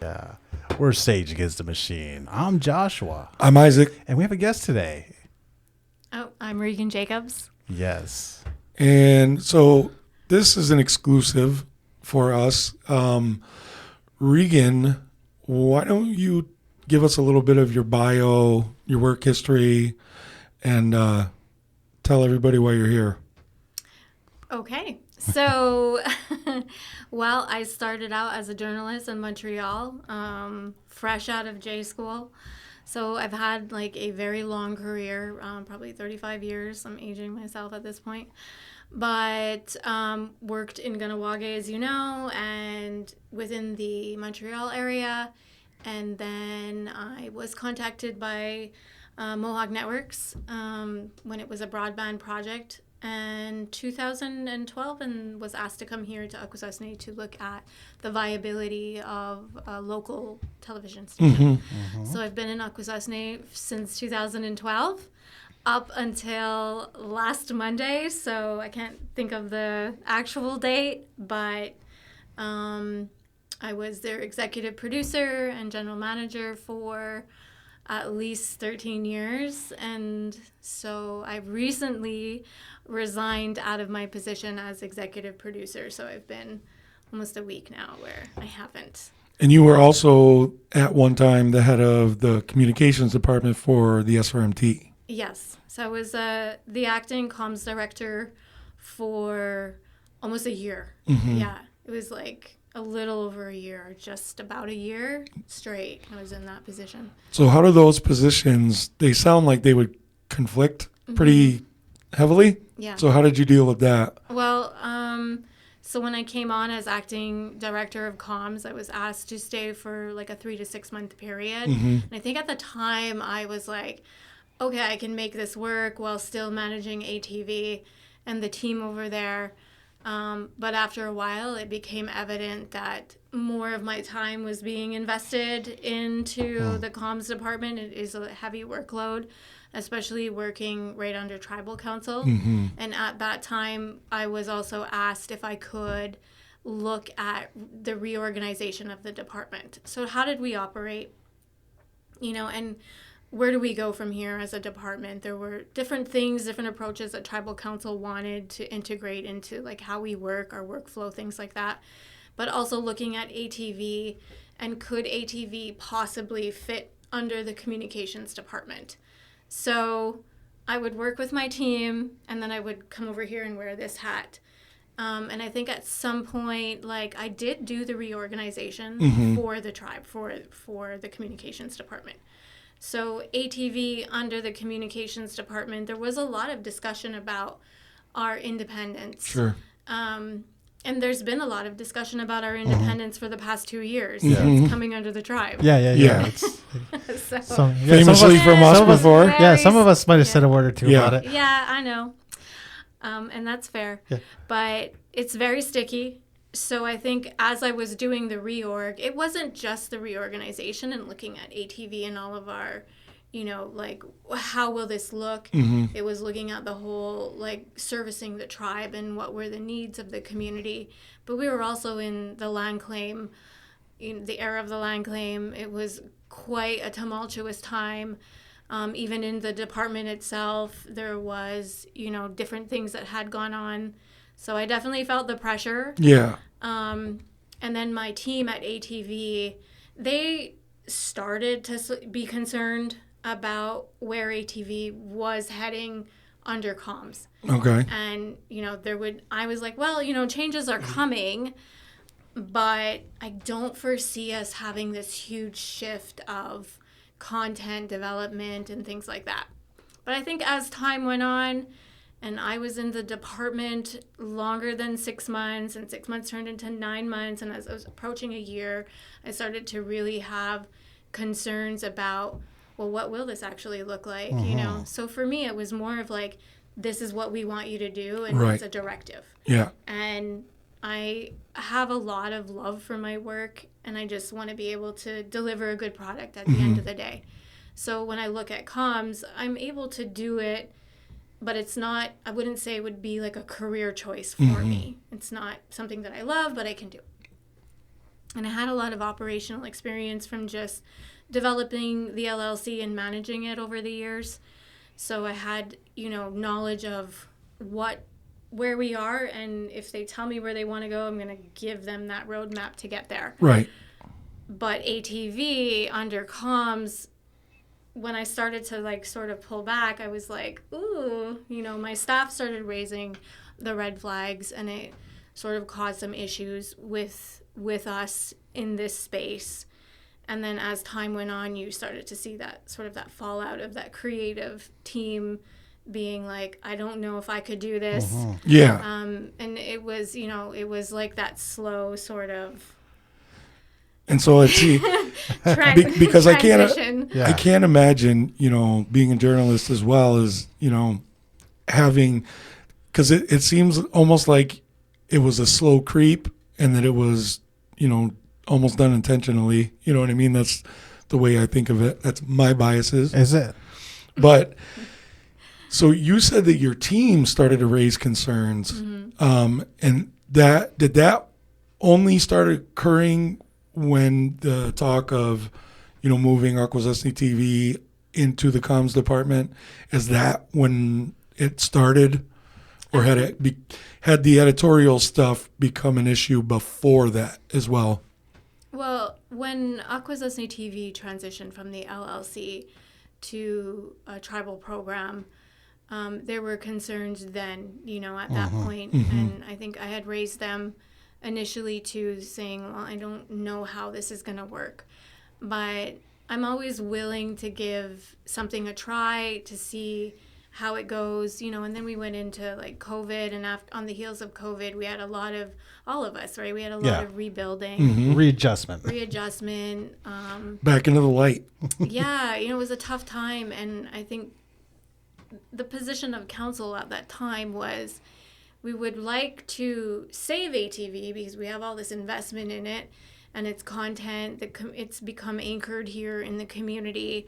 Yeah, we're Sage Against the Machine. I'm Joshua. I'm Isaac. And we have a guest today. Oh, I'm Regan Jacobs. Yes. And so this is an exclusive for us. Regan, why don't you give us a little bit of your bio, your work history, and tell everybody why you're here. Okay. So, well, I started out as a journalist in Montreal, fresh out of J school. So I've had like a very long career, probably 35 years. I'm aging myself at this point. But worked in Kahnawake, as you know, and within the Montreal area. And then I was contacted by Mohawk Networks when it was a broadband project in 2012 and was asked to come here to Akwesasne to look at the viability of a local television station. So I've been in Akwesasne since 2012 up until last Monday, so I can't think of the actual date, but I was their executive producer and general manager for at least 13 years, and so I've recently resigned out of my position as executive producer, so I've been almost a week now where I haven't. And you were also at one time the head of the communications department for the SRMT. Yes, so I was the acting comms director for almost a year. Yeah, it was like a little over a year, just about a year straight I was in that position. So how do those positions, they sound like they would conflict pretty heavily? Yeah. So how did you deal with that? Well, so when I came on as acting director of comms, I was asked to stay for like a 3 to 6 month period. And I think at the time I was like, okay, I can make this work while still managing ATV and the team over there. But after a while, it became evident that more of my time was being invested into the comms department. It is a heavy workload, especially working right under tribal council. And at that time, I was also asked if I could look at the reorganization of the department. So how did we operate? You know, and where do we go from here as a department? There were different things, different approaches that tribal council wanted to integrate into like how we work, our workflow, things like that. But also looking at ATV and could ATV possibly fit under the communications department? So I would work with my team and then I would come over here and wear this hat. And I think at some point, like I did do the reorganization for the tribe, for the communications department. So ATV under the communications department, there was a lot of discussion about our independence. Sure. And there's been a lot of discussion about our independence for the past 2 years. It's coming under the tribe. Yeah. It's So, famously from us before. Yeah, some of us might have said a word or two about it. Yeah, I know. And that's fair. Yeah. But it's very sticky. So I think as I was doing the reorg, it wasn't just the reorganization and looking at ATV and all of our, you know, like, how will this look? It was looking at the whole, like, servicing the tribe and what were the needs of the community. But we were also in the land claim, in the era of the land claim. It was quite a tumultuous time. Even in the department itself, there was, you know, different things that had gone on. So I definitely felt the pressure. Yeah. And then my team at ATV, they started to be concerned about where ATV was heading under comms. Okay. And, you know, I was like, well, you know, changes are coming, but I don't foresee us having this huge shift of content development and things like that. But I think as time went on, and I was in the department longer than 6 months, and 6 months turned into 9 months. And as I was approaching a year, I started to really have concerns about, well, what will this actually look like? You know? So for me, it was more of like, this is what we want you to do, and it's a directive. Yeah. And I have a lot of love for my work, and I just want to be able to deliver a good product at the end of the day. So when I look at comms, I'm able to do it but it's not, I wouldn't say it would be like a career choice for me. It's not something that I love, but I can do. And I had a lot of operational experience from just developing the LLC and managing it over the years. So I had, knowledge of where we are, and if they tell me where they want to go, I'm going to give them that roadmap to get there. Right. But ATV under comms, when I started to sort of pull back, I was like, ooh, my staff started raising the red flags, and it sort of caused some issues with us in this space. And then as time went on, you started to see that sort of that fallout of that creative team being like, I don't know if I could do this. Yeah. And it was, it was like that slow sort of And so I see, because I can't imagine, being a journalist as well as, having, because it seems almost like it was a slow creep and that it was, almost done intentionally. You know what I mean? That's the way I think of it. That's my biases. Is it? But so you said that your team started to raise concerns, and did that only start occurring when the talk of, moving Akwesasne TV into the comms department? Is that when it started, or had the editorial stuff become an issue before that as well? Well, when Akwesasne TV transitioned from the LLC to a tribal program, there were concerns then, at that point. And I think I had raised them initially to saying, well, I don't know how this is going to work. But I'm always willing to give something a try to see how it goes, and then we went into COVID, and on the heels of COVID, we had a lot of, all of us, right? We had a lot of rebuilding. Readjustment. Back into the light. Yeah, it was a tough time, and I think the position of council at that time was we would like to save ATV because we have all this investment in it and its content, it's become anchored here in the community,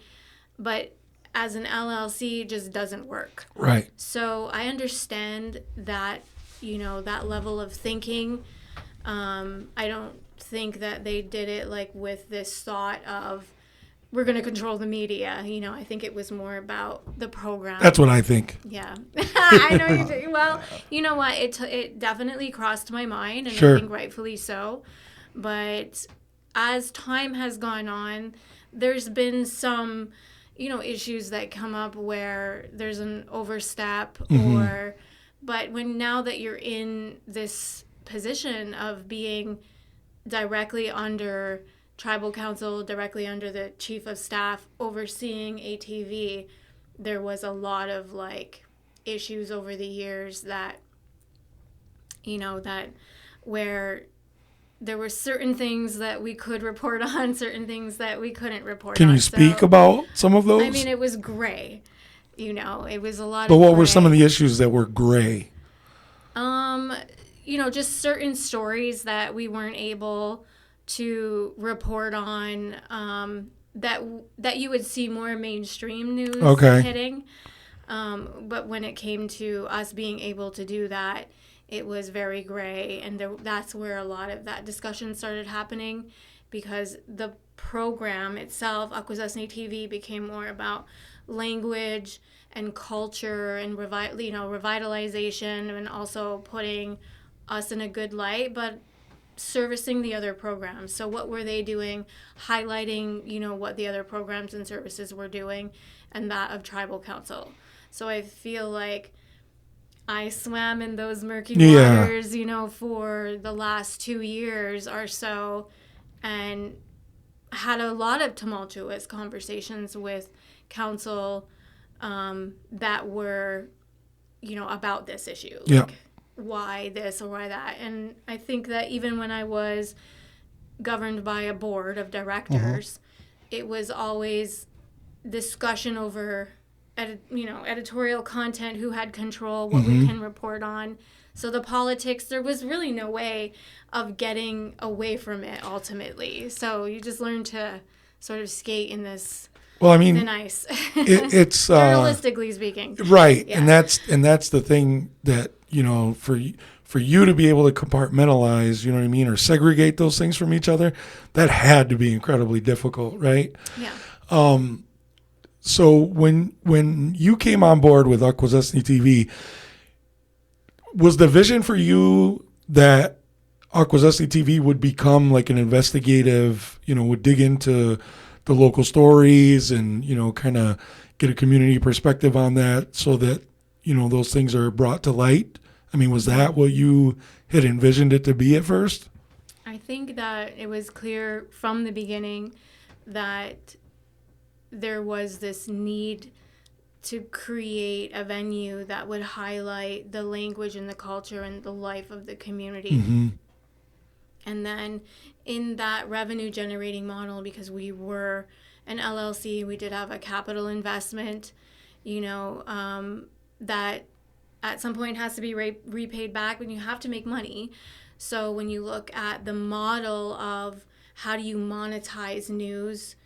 but as an LLC, it just doesn't work. Right. So I understand that, that level of thinking. I don't think that they did it with this thought of we're going to control the media. I think it was more about the program. That's what I think. Yeah. I know you do. Well, you know what? It definitely crossed my mind, and Sure. I think rightfully so. But as time has gone on, there's been some issues that come up where there's an overstep but now that you're in this position of being directly under tribal council, directly under the chief of staff, overseeing ATV, there was a lot of issues over the years that, that where there were certain things that we could report on, certain things that we couldn't report on. Can you speak about some of those? I mean, it was gray. It was a lot But of what gray. were some of the issues that were gray? Just certain stories that we weren't able to report on, that you would see more mainstream news hitting. But when it came to us being able to do that, it was very gray, and that's where a lot of that discussion started happening, because the program itself, Akwesasne TV, became more about language and culture and revitalization, and also putting us in a good light, but servicing the other programs. So what were they doing? Highlighting, what the other programs and services were doing, and that of tribal council. So I feel like I swam in those murky waters, for the last 2 years or so, and had a lot of tumultuous conversations with council that were, about this issue. Yeah. Why this or why that. And I think that even when I was governed by a board of directors, it was always discussion over editorial content, who had control, what we can report on. So the politics, there was really no way of getting away from it ultimately. So you just learn to sort of skate in this Well, I mean, than ice. it's Journalistically speaking. right, Yeah. and that's the thing that, you know, for you to be able to compartmentalize, you know what I mean, or segregate those things from each other, that had to be incredibly difficult, right? Yeah. So when you came on board with Akwesasne TV, was the vision for you that Akwesasne TV would become like an investigative, you know, would dig into the local stories and, you know, kind of get a community perspective on that so that, you know, those things are brought to light? I mean, was that what you had envisioned it to be at first? I think that it was clear from the beginning that there was this need to create a venue that would highlight the language and the culture and the life of the community. Mm-hmm. And then in that revenue generating model, because we were an LLC, we did have a capital investment, you know, that at some point has to be repaid back when you have to make money. So when you look at the model of how do you monetize news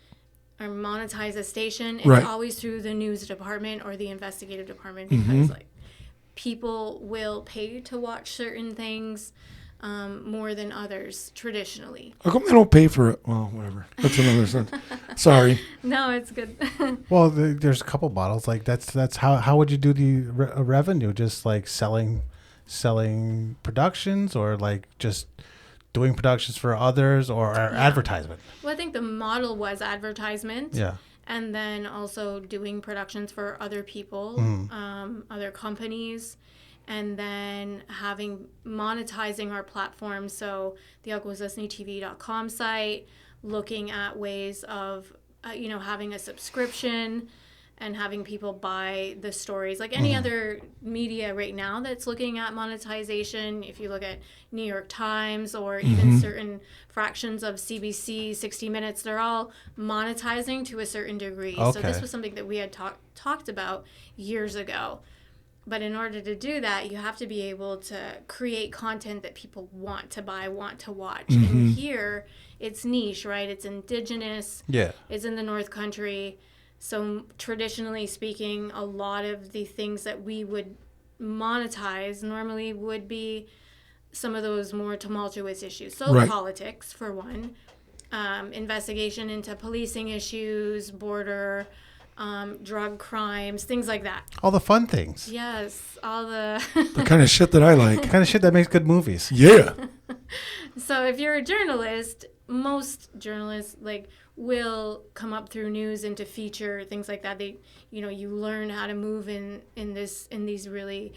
or monetize a station, it's Right. always through the news department or the investigative department, Mm-hmm. because like people will pay to watch certain things more than others traditionally. How come they don't pay for it? Well, whatever. That's another sense. Sorry. No, it's good. Well, there's a couple models like that's how would you do the revenue? Just like selling productions, or like just doing productions for others, or advertisement? Well, I think the model was advertisement. Yeah. And then also doing productions for other people, other companies, and then monetizing our platform. So the Akwesasnetv.com site, looking at ways of, having a subscription and having people buy the stories. Like any other media right now that's looking at monetization, if you look at New York Times or even certain fractions of CBC, 60 Minutes, they're all monetizing to a certain degree. So this was something that we had talked about years ago. But in order to do that, you have to be able to create content that people want to buy, want to watch. And here, it's niche, right? It's Indigenous. Yeah. It's in the North Country. So traditionally speaking, a lot of the things that we would monetize normally would be some of those more tumultuous issues. So Right. politics, for one. Investigation into policing issues, border, drug crimes, things like that. All the fun things. Yes, all the... The kind of shit that I like. Kind of shit that makes good movies. Yeah. So if you're a journalist, most journalists will come up through news and to feature things like that. They, you learn how to move in these really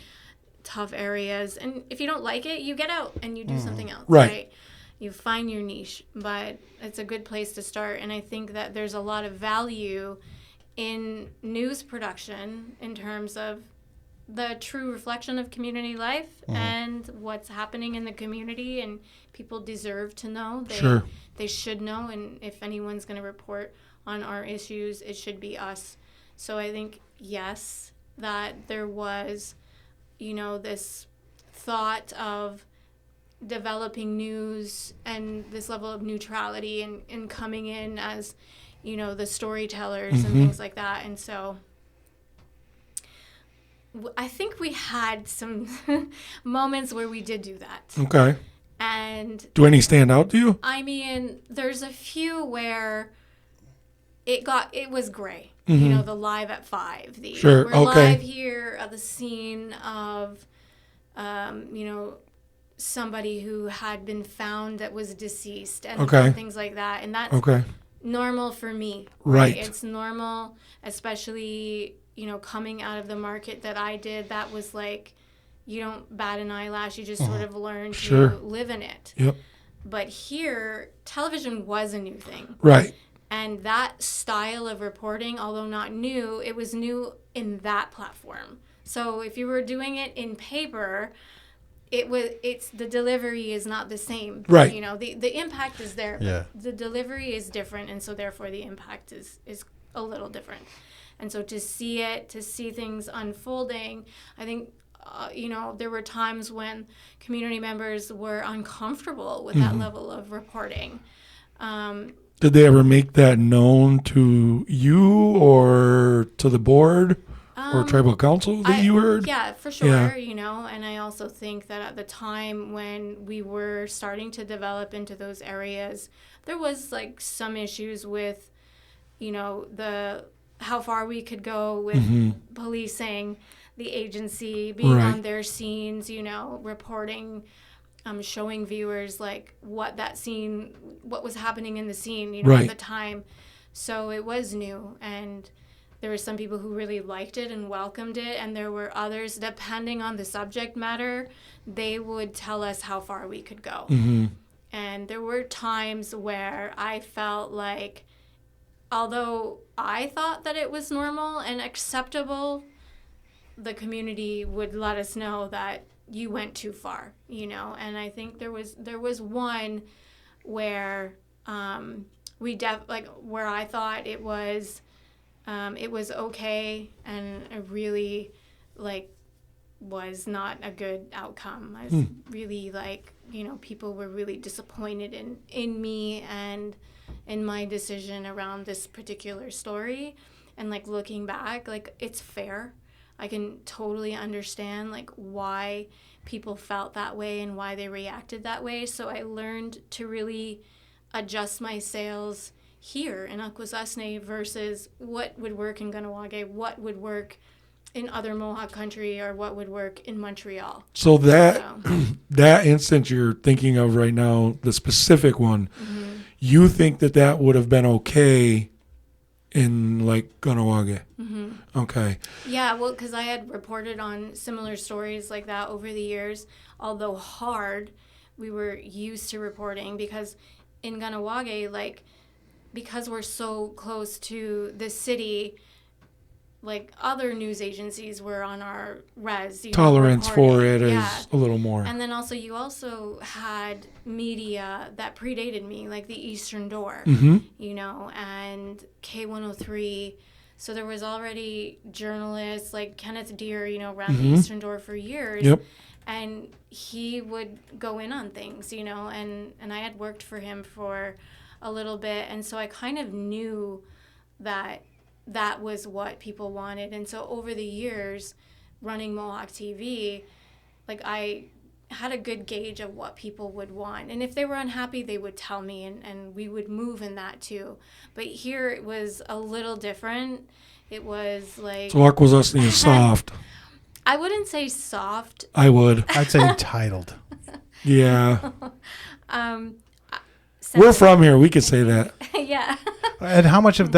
tough areas. And if you don't like it, you get out and you do something else. Right. You find your niche, but it's a good place to start. And I think that there's a lot of value in news production in terms of the true reflection of community life and what's happening in the community, and people deserve to know. They should know, and if anyone's going to report on our issues, it should be us. So I think, yes, that there was, this thought of developing news and this level of neutrality and coming in as the storytellers and things like that. And so I think we had some moments where we did do that. Okay. And Do any stand out to you? I mean, there's a few where it was gray. Mm-hmm. The live at 5. Sure, We're okay. live here at the scene of, somebody who had been found that was deceased and Okay. things like that. And that's Okay. normal for me. Right. It's normal, especially, coming out of the market that I did. That was like, you don't bat an eyelash. You just sort of learn Sure. to live in it. Yep. But here, television was a new thing. Right. And that style of reporting, although not new, it was new in that platform. So if you were doing it in paper, the delivery is not the same. Right. The impact is there. Yeah. But the delivery is different, and so therefore the impact is a little different. And so to see things unfolding, I think there were times when community members were uncomfortable with that level of reporting. Did they ever make that known to you or to the board or tribal council that you heard? Yeah, for sure, Yeah. and I also think that at the time when we were starting to develop into those areas, there was like some issues with, how far we could go with policing, the agency being on their scenes, reporting, showing viewers like what was happening in the scene, at the time. So it was new, and there were some people who really liked it and welcomed it, and there were others, depending on the subject matter, they would tell us how far we could go. And there were times where I felt like, although I thought that it was normal and acceptable, the community would let us know that you went too far, and I think there was one where where I thought it was okay, and it really was not a good outcome. I was really people were really disappointed in me and in my decision around this particular story, and looking back, it's fair. I can totally understand why people felt that way and why they reacted that way. So I learned to really adjust my sails here in Akwesasne versus what would work in Kahnawake, what would work in other Mohawk country, or what would work in Montreal. So that instance you're thinking of right now, the specific one, you think that would have been okay in Kahnawake? Okay. Yeah, well, because I had reported on similar stories like that over the years. Although hard, we were used to reporting because in Kahnawake, because we're so close to the city, other news agencies were on our res. Tolerance for it is a little more. And then you also had media that predated me, like the Eastern Door, and K103. So there was already journalists like Kenneth Deere, ran the Eastern Door for years. Yep. And he would go in on things, and I had worked for him for a little bit. And so I kind of knew that was what people wanted. And so over the years, running Mohawk TV, I had a good gauge of what people would want. And if they were unhappy, they would tell me, and we would move in that too. But here it was a little different. It was So Akwesasne is soft. I wouldn't say soft. I would. I'd say entitled. Yeah. We're from here. We could say that. Yeah. And how much of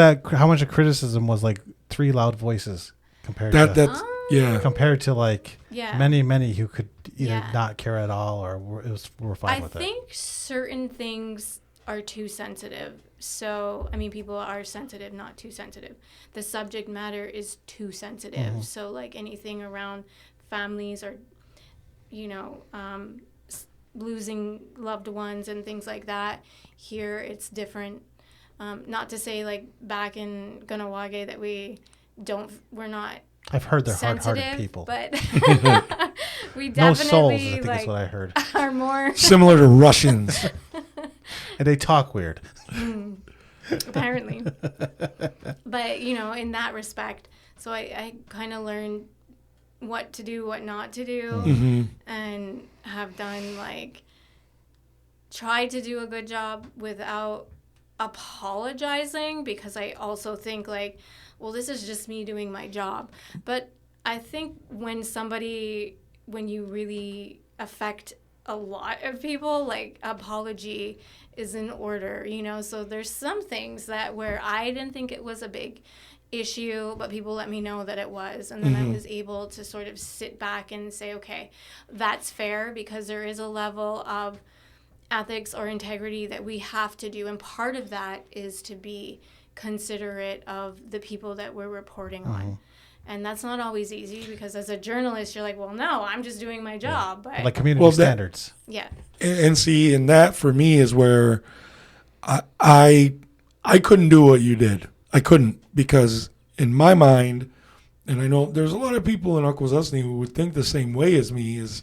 criticism was three loud voices compared to yeah. Compared to many who could either Yeah. not care at all or were fine with it. I think certain things are too sensitive. So, people are sensitive, not too sensitive. The subject matter is too sensitive. So, anything around families or, losing loved ones and things like that, here it's different. Not to say, back in Kahnawake that we're not I've heard they're sensitive, hard-hearted people. But we no definitely souls, I think is what I heard. are more Similar to Russians. And they talk weird. Apparently. But, in that respect, so I kind of learned what to do, what not to do, and have done, tried to do a good job without apologizing, because I also think, this is just me doing my job. But I think when you really affect a lot of people, apology is in order, so there's some things where I didn't think it was a big issue, but people let me know that it was, and then I was able to sort of sit back and say, okay, that's fair, because there is a level of ethics or integrity that we have to do, and part of that is to be considerate of the people that we're reporting on. And that's not always easy, because as a journalist, you're well, no, I'm just doing my job. Yeah. But Community standards. Yeah. And see, and that for me is where I couldn't do what you did. I couldn't, because in my mind, and I know there's a lot of people in Akwesasne who would think the same way as me, is,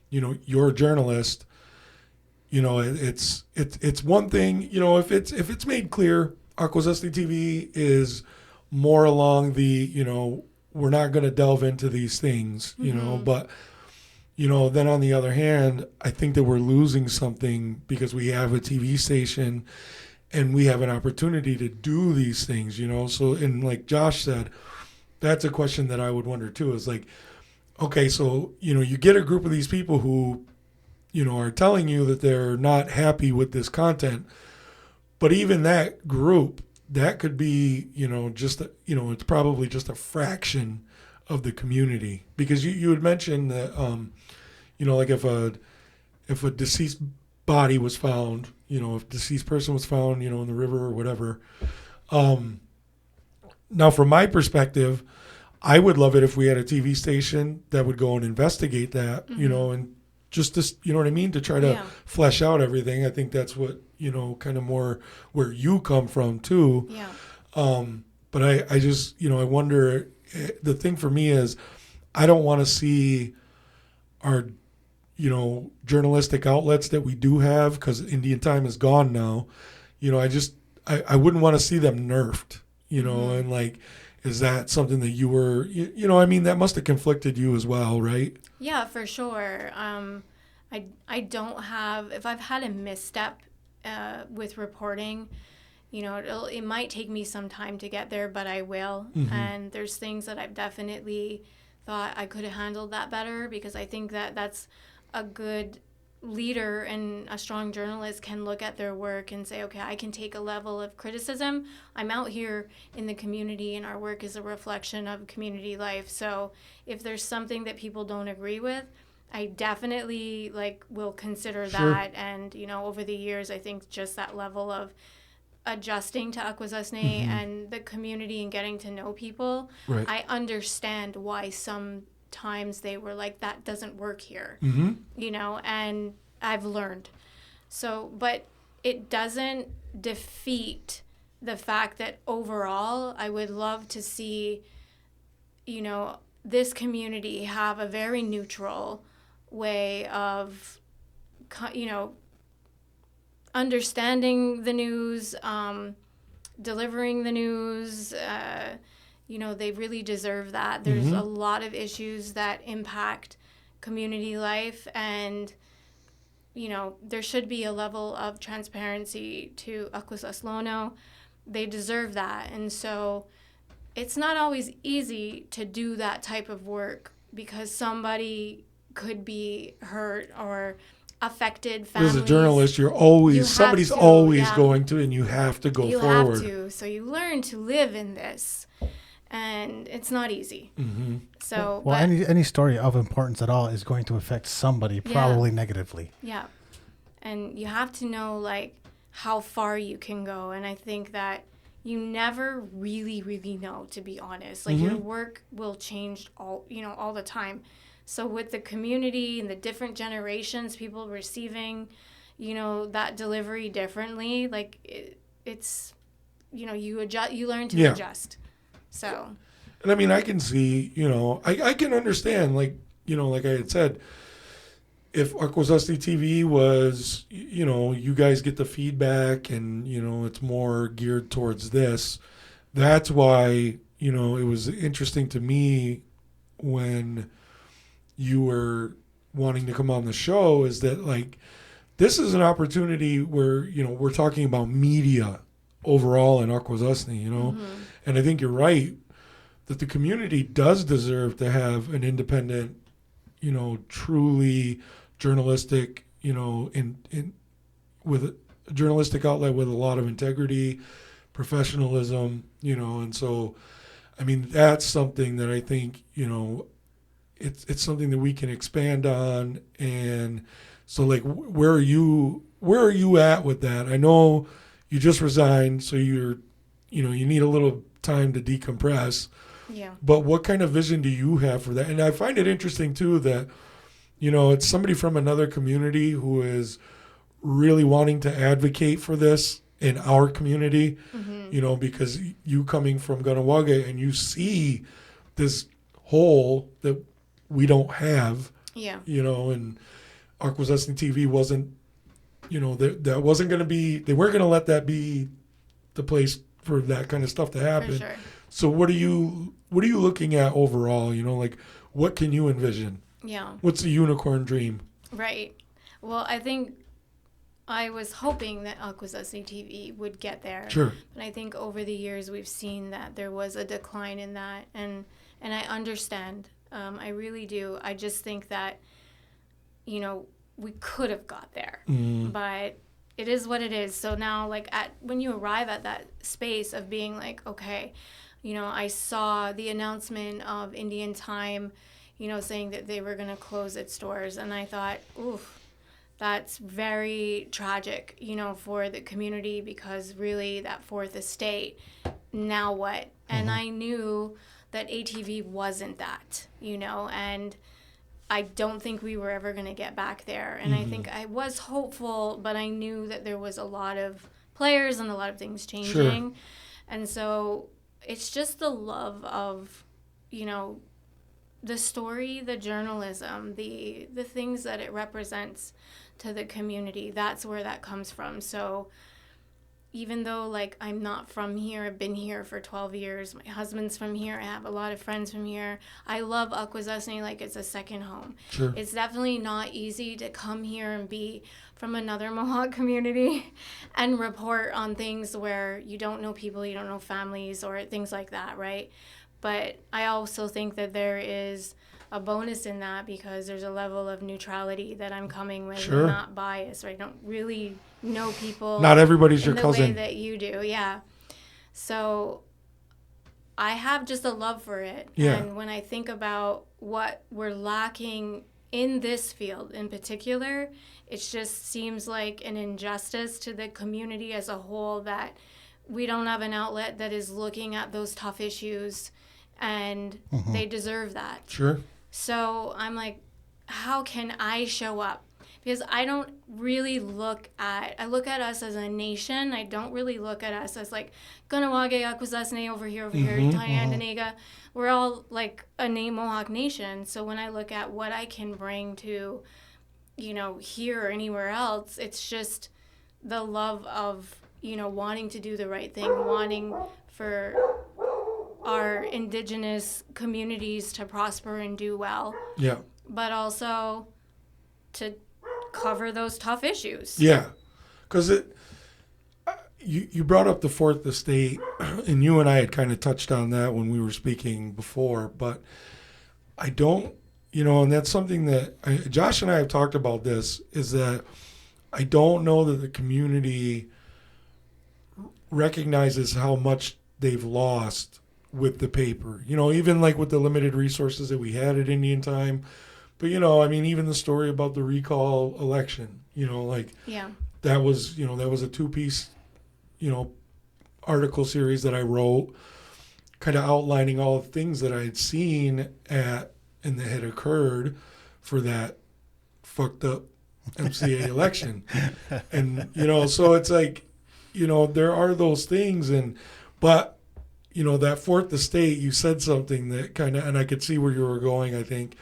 you're a journalist. it's one thing, if it's made clear, Akwesasne TV is more along the, we're not going to delve into these things, but, then on the other hand, I think that we're losing something because we have a TV station and we have an opportunity to do these things, So, and like Josh said, that's a question that I would wonder too, is like, okay, so, you get a group of these people who, are telling you that they're not happy with this content, but even that group, that could be, it's probably just a fraction of the community, because you had mentioned that, like if a deceased body was found, if a deceased person was found, in the river or whatever. Now, from my perspective, I would love it if we had a TV station that would go and investigate that, and just to, what I mean, to try to flesh out everything. I think that's what, kind of more where you come from too. Yeah. But I just, I wonder, the thing for me is I don't want to see our, journalistic outlets that we do have, because Indian time is gone now. I wouldn't want to see them nerfed, and like, is that something that you were, that must have conflicted you as well, right? Yeah, for sure. I don't have, if I've had a misstep with reporting, it might take me some time to get there, but I will. Mm-hmm. And there's things that I've definitely thought I could have handled that better, because I think that that's a good leader and a strong journalist can look at their work and say, okay, I can take a level of criticism. I'm out here in the community and our work is a reflection of community life. So if there's something that people don't agree with, I definitely will consider that. And, over the years, I think just that level of adjusting to Akwesasne and the community and getting to know people, right. I understand why sometimes they were like, that doesn't work here, and I've learned. So, but it doesn't defeat the fact that overall, I would love to see, this community have a very neutral way of, understanding the news, delivering the news. They really deserve that. There's a lot of issues that impact community life, and, there should be a level of transparency to Akwesasne. They deserve that. And so it's not always easy to do that type of work, because somebody could be hurt or affected families. As a journalist, somebody's always going to, and you have to go forward. You have to. So you learn to live in this, and it's not easy. Mm-hmm. So, any story of importance at all is going to affect somebody, probably negatively. Yeah, and you have to know how far you can go, and I think that you never really, really know, to be honest. Your work will change all the time. So with the community and the different generations, people receiving, that delivery differently, it's, you adjust, you learn to adjust. So. And I can see, I can understand, like I had said, if Akwesasne TV was, you guys get the feedback and, it's more geared towards this. That's why, it was interesting to me when you were wanting to come on the show, is that this is an opportunity where, we're talking about media overall in Akwesasne, and I think you're right that the community does deserve to have an independent, truly journalistic, with a journalistic outlet with a lot of integrity, professionalism, and so, that's something that I think, it's something that we can expand on. And so where are you at with that? I know you just resigned, so you need a little time to decompress. Yeah. But what kind of vision do you have for that? And I find it interesting too that, it's somebody from another community who is really wanting to advocate for this in our community, because you coming from Kahnawake and you see this hole that we don't have, and Akwesasne TV wasn't that wasn't going to be, they weren't going to let that be the place for that kind of stuff to happen. For sure. So what are you looking at overall? Like what can you envision? Yeah. What's the unicorn dream? Right. Well, I think I was hoping that Akwesasne TV would get there. Sure. But I think over the years we've seen that there was a decline in that, and I understand. I really do. I just think that, we could have got there, but it is what it is. So now, like, when you arrive at that space of being like, okay, I saw the announcement of Indian Time, saying that they were going to close its doors, and I thought, oof, that's very tragic, for the community, because really that fourth estate, now what? And I knew that ATV wasn't that, and I don't think we were ever going to get back there. And I think I was hopeful, but I knew that there was a lot of players and a lot of things changing. Sure. And so it's just the love of, the story, the journalism, the things that it represents to the community. That's where that comes from. So even though, like, I'm not from here, I've been here for 12 years. My husband's from here. I have a lot of friends from here. I love Akwesasne like it's a second home. Sure. It's definitely not easy to come here and be from another Mohawk community and report on things where you don't know people, you don't know families, or things like that, right? But I also think that there is a bonus in that, because there's a level of neutrality that I'm coming with. Sure. And not bias, right? I don't really know people. Not everybody's your cousin. The way that you do, yeah. So I have just a love for it. Yeah. And when I think about what we're lacking in this field in particular, it just seems like an injustice to the community as a whole that we don't have an outlet that is looking at those tough issues, and they deserve that. Sure. So I'm like, how can I show up? Because I don't really I look at us as a nation. I don't really look at us as like Kahnawake, Akwesasne over here, Tyandaniga. We're all like a Mohawk nation. So when I look at what I can bring to, here or anywhere else, it's just the love of, wanting to do the right thing, wanting for our Indigenous communities to prosper and do well. Yeah. But also to cover those tough issues. Yeah. Because you brought up the fourth estate, and you and I had kind of touched on that when we were speaking before, but I don't, and that's something that Josh and I have talked about this, is that I don't know that the community recognizes how much they've lost with the paper, even like with the limited resources that we had at Indian Time. But, even the story about the recall election, Yeah. that was a 2-piece, article series that I wrote, kind of outlining all the things that I had seen and that had occurred for that fucked up MCA election. And, so it's like, there are those things, but that fourth estate, you said something that kind of, and I could see where you were going, I think.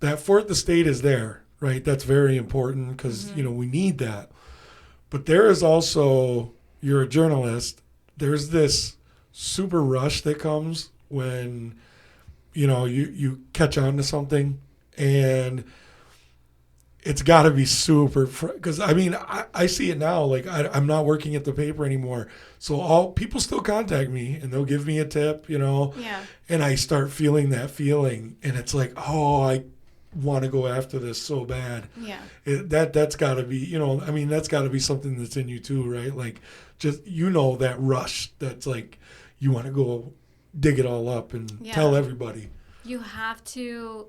That fourth estate is there, right? That's very important, because, we need that. But there is also, you're a journalist, there's this super rush that comes when, you catch on to something, and it's got to be super, because I see it now. Like, I'm not working at the paper anymore, so all people still contact me and they'll give me a tip, Yeah. and I start feeling that feeling, and it's like, oh, I want to go after this so bad. Yeah. That's got to be, that's got to be something that's in you too, right? Like, just that rush that's like you want to go dig it all up and tell everybody. You have to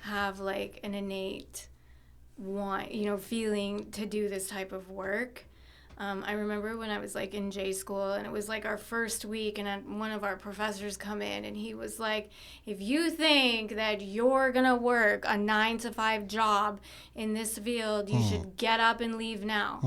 have like an innate feeling to do this type of work. I remember when I was like in J school, and it was like our first week, and one of our professors come in, and he was like, if you think that you're gonna work a 9-to-5 job in this field, you should get up and leave now.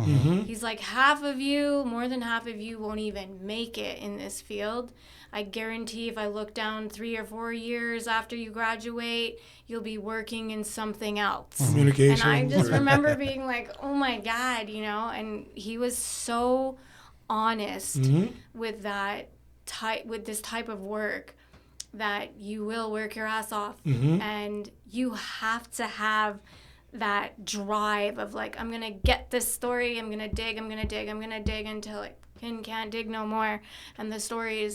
He's like, more than half of you won't even make it in this field. I guarantee if I look down 3 or 4 years after you graduate, you'll be working in something else. Communication. And I just remember being like, oh my God, you know, and he was so honest with that with this type of work, that you will work your ass off, and you have to have that drive of like, I'm gonna get this story, I'm gonna dig until I can't dig no more, and the story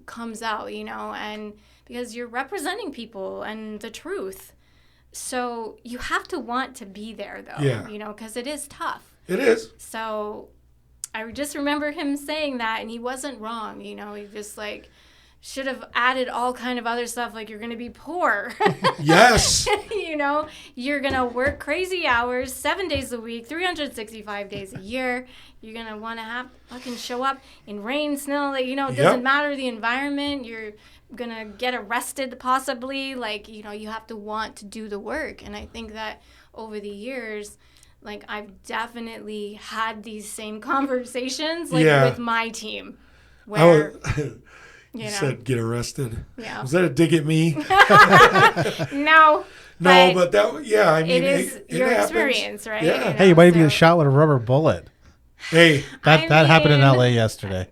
comes out, you know, and because you're representing people and the truth, so you have to want to be there though, you know, because it is tough. It is. So I just remember him saying that, and he wasn't wrong, you know. He just like should have added all kind of other stuff, like you're going to be poor. Yes. You know, you're going to work crazy hours, 7 days a week, 365 days a year. You're going to want to have fucking show up in rain, snow, like, you know, it doesn't matter the environment. You're going to get arrested possibly. Like, you know, you have to want to do the work. And I think that over the years, like, I've definitely had these same conversations, like, with my team, where... You said get arrested. Yeah. Was that a dig at me? No. But that, yeah, I mean, it is your experience, right? Yeah. You know, Hey, you might even get shot with a rubber bullet. Hey. That happened in LA yesterday.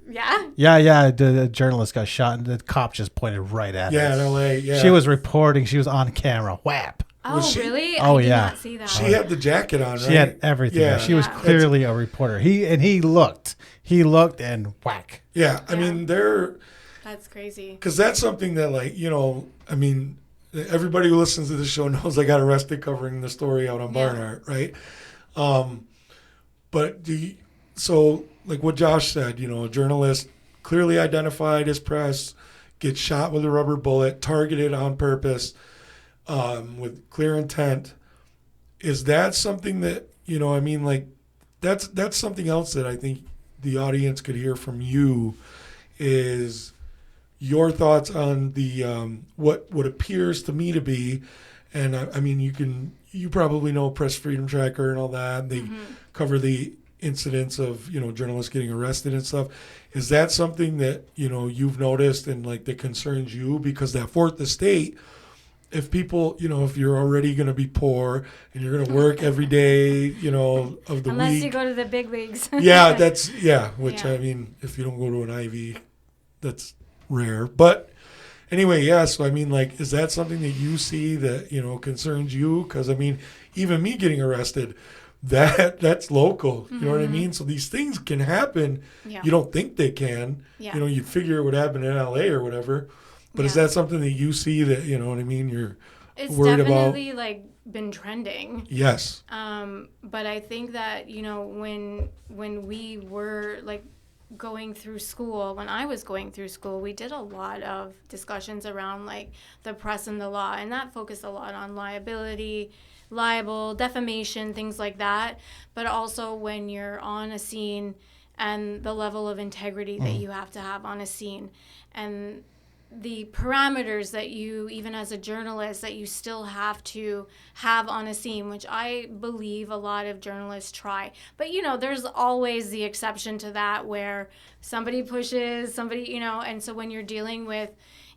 Yeah? Yeah. The journalist got shot and the cop just pointed right at her. Yeah, in LA, yeah. She was reporting. She was on camera. Whap. Oh, really? Oh, I did yeah. not see that. She had the jacket on, right? She had everything. Yeah. She was clearly a reporter. He looked. He looked and whack. Yeah, I mean, That's crazy. Because that's something that, like, you know, I mean, everybody who listens to this show knows I got arrested covering the story out on Barnhart, right? But so, like what Josh said, you know, a journalist clearly identified as press, gets shot with a rubber bullet, targeted on purpose, with clear intent. Is that something that, you know, I mean, like, that's something else that I think the audience could hear from you, is your thoughts on the what appears to me to be, and I mean, you probably know Press Freedom Tracker and all that. They cover the incidents of, you know, journalists getting arrested and stuff. Is that something that, you know, you've noticed and like that concerns you? Because that fourth estate, if people, you know, if you're already going to be poor and you're going to work every day, you know, of the Unless week. you go to the big leagues. Which I mean, if you don't go to an Ivy, that's rare. But anyway, so I mean, like, is that something that you see that, you know, concerns you? Because I mean, even me getting arrested, that's local. You know what I mean? So these things can happen. Yeah. You don't think they can. Yeah. You know, you'd figure it would happen in LA or whatever. But is that something that you see that, you know what I mean, you're worried about? It's definitely, like, been trending. Yes. But I think that, you know, when we were, like, going through school, when I was going through school, we did a lot of discussions around, like, the press and the law. And that focused a lot on liability, libel, defamation, things like that. But also when you're on a scene and the level of integrity that you have to have on a scene. And the parameters that you, even as a journalist, that you still have to have on a scene, which I believe a lot of journalists try. But, you know, there's always the exception to that where somebody pushes, somebody, you know, and so when you're dealing with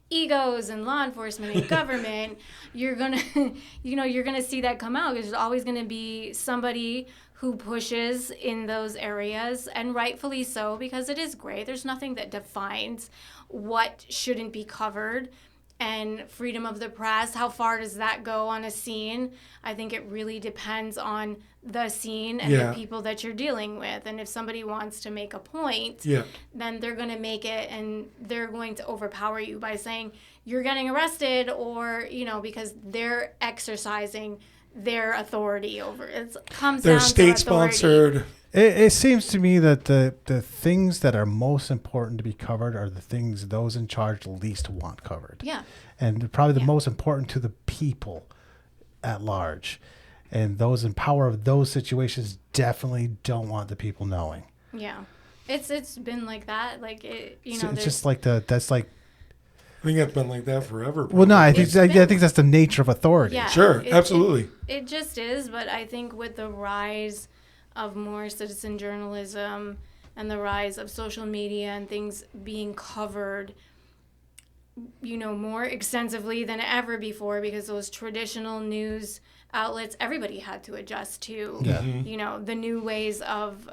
egos and law enforcement and government, you're going to, you know, you're going to see that come out. There's always going to be somebody who pushes in those areas, and rightfully so, because it is gray. There's nothing that defines what shouldn't be covered. And freedom of the press, how far does that go on a scene? I think it really depends on the scene and the people that you're dealing with. And if somebody wants to make a point, then they're going to make it, and they're going to overpower you by saying you're getting arrested, or, you know, because they're exercising their authority over it. Comes they're down state to authority. sponsored. It seems to me that the things that are most important to be covered are the things those in charge least want covered. Yeah. And probably the most important to the people at large. And those in power of those situations definitely don't want the people knowing. Yeah. It's been like that. Like, it, you know, it's just like that's like, I think that's been like that forever. Probably. Well, no, I think that's the nature of authority. Yeah, sure, absolutely. It just is, but I think with the rise of more citizen journalism and the rise of social media and things being covered, you know, more extensively than ever before, because those traditional news outlets, everybody had to adjust to, you know, the new ways of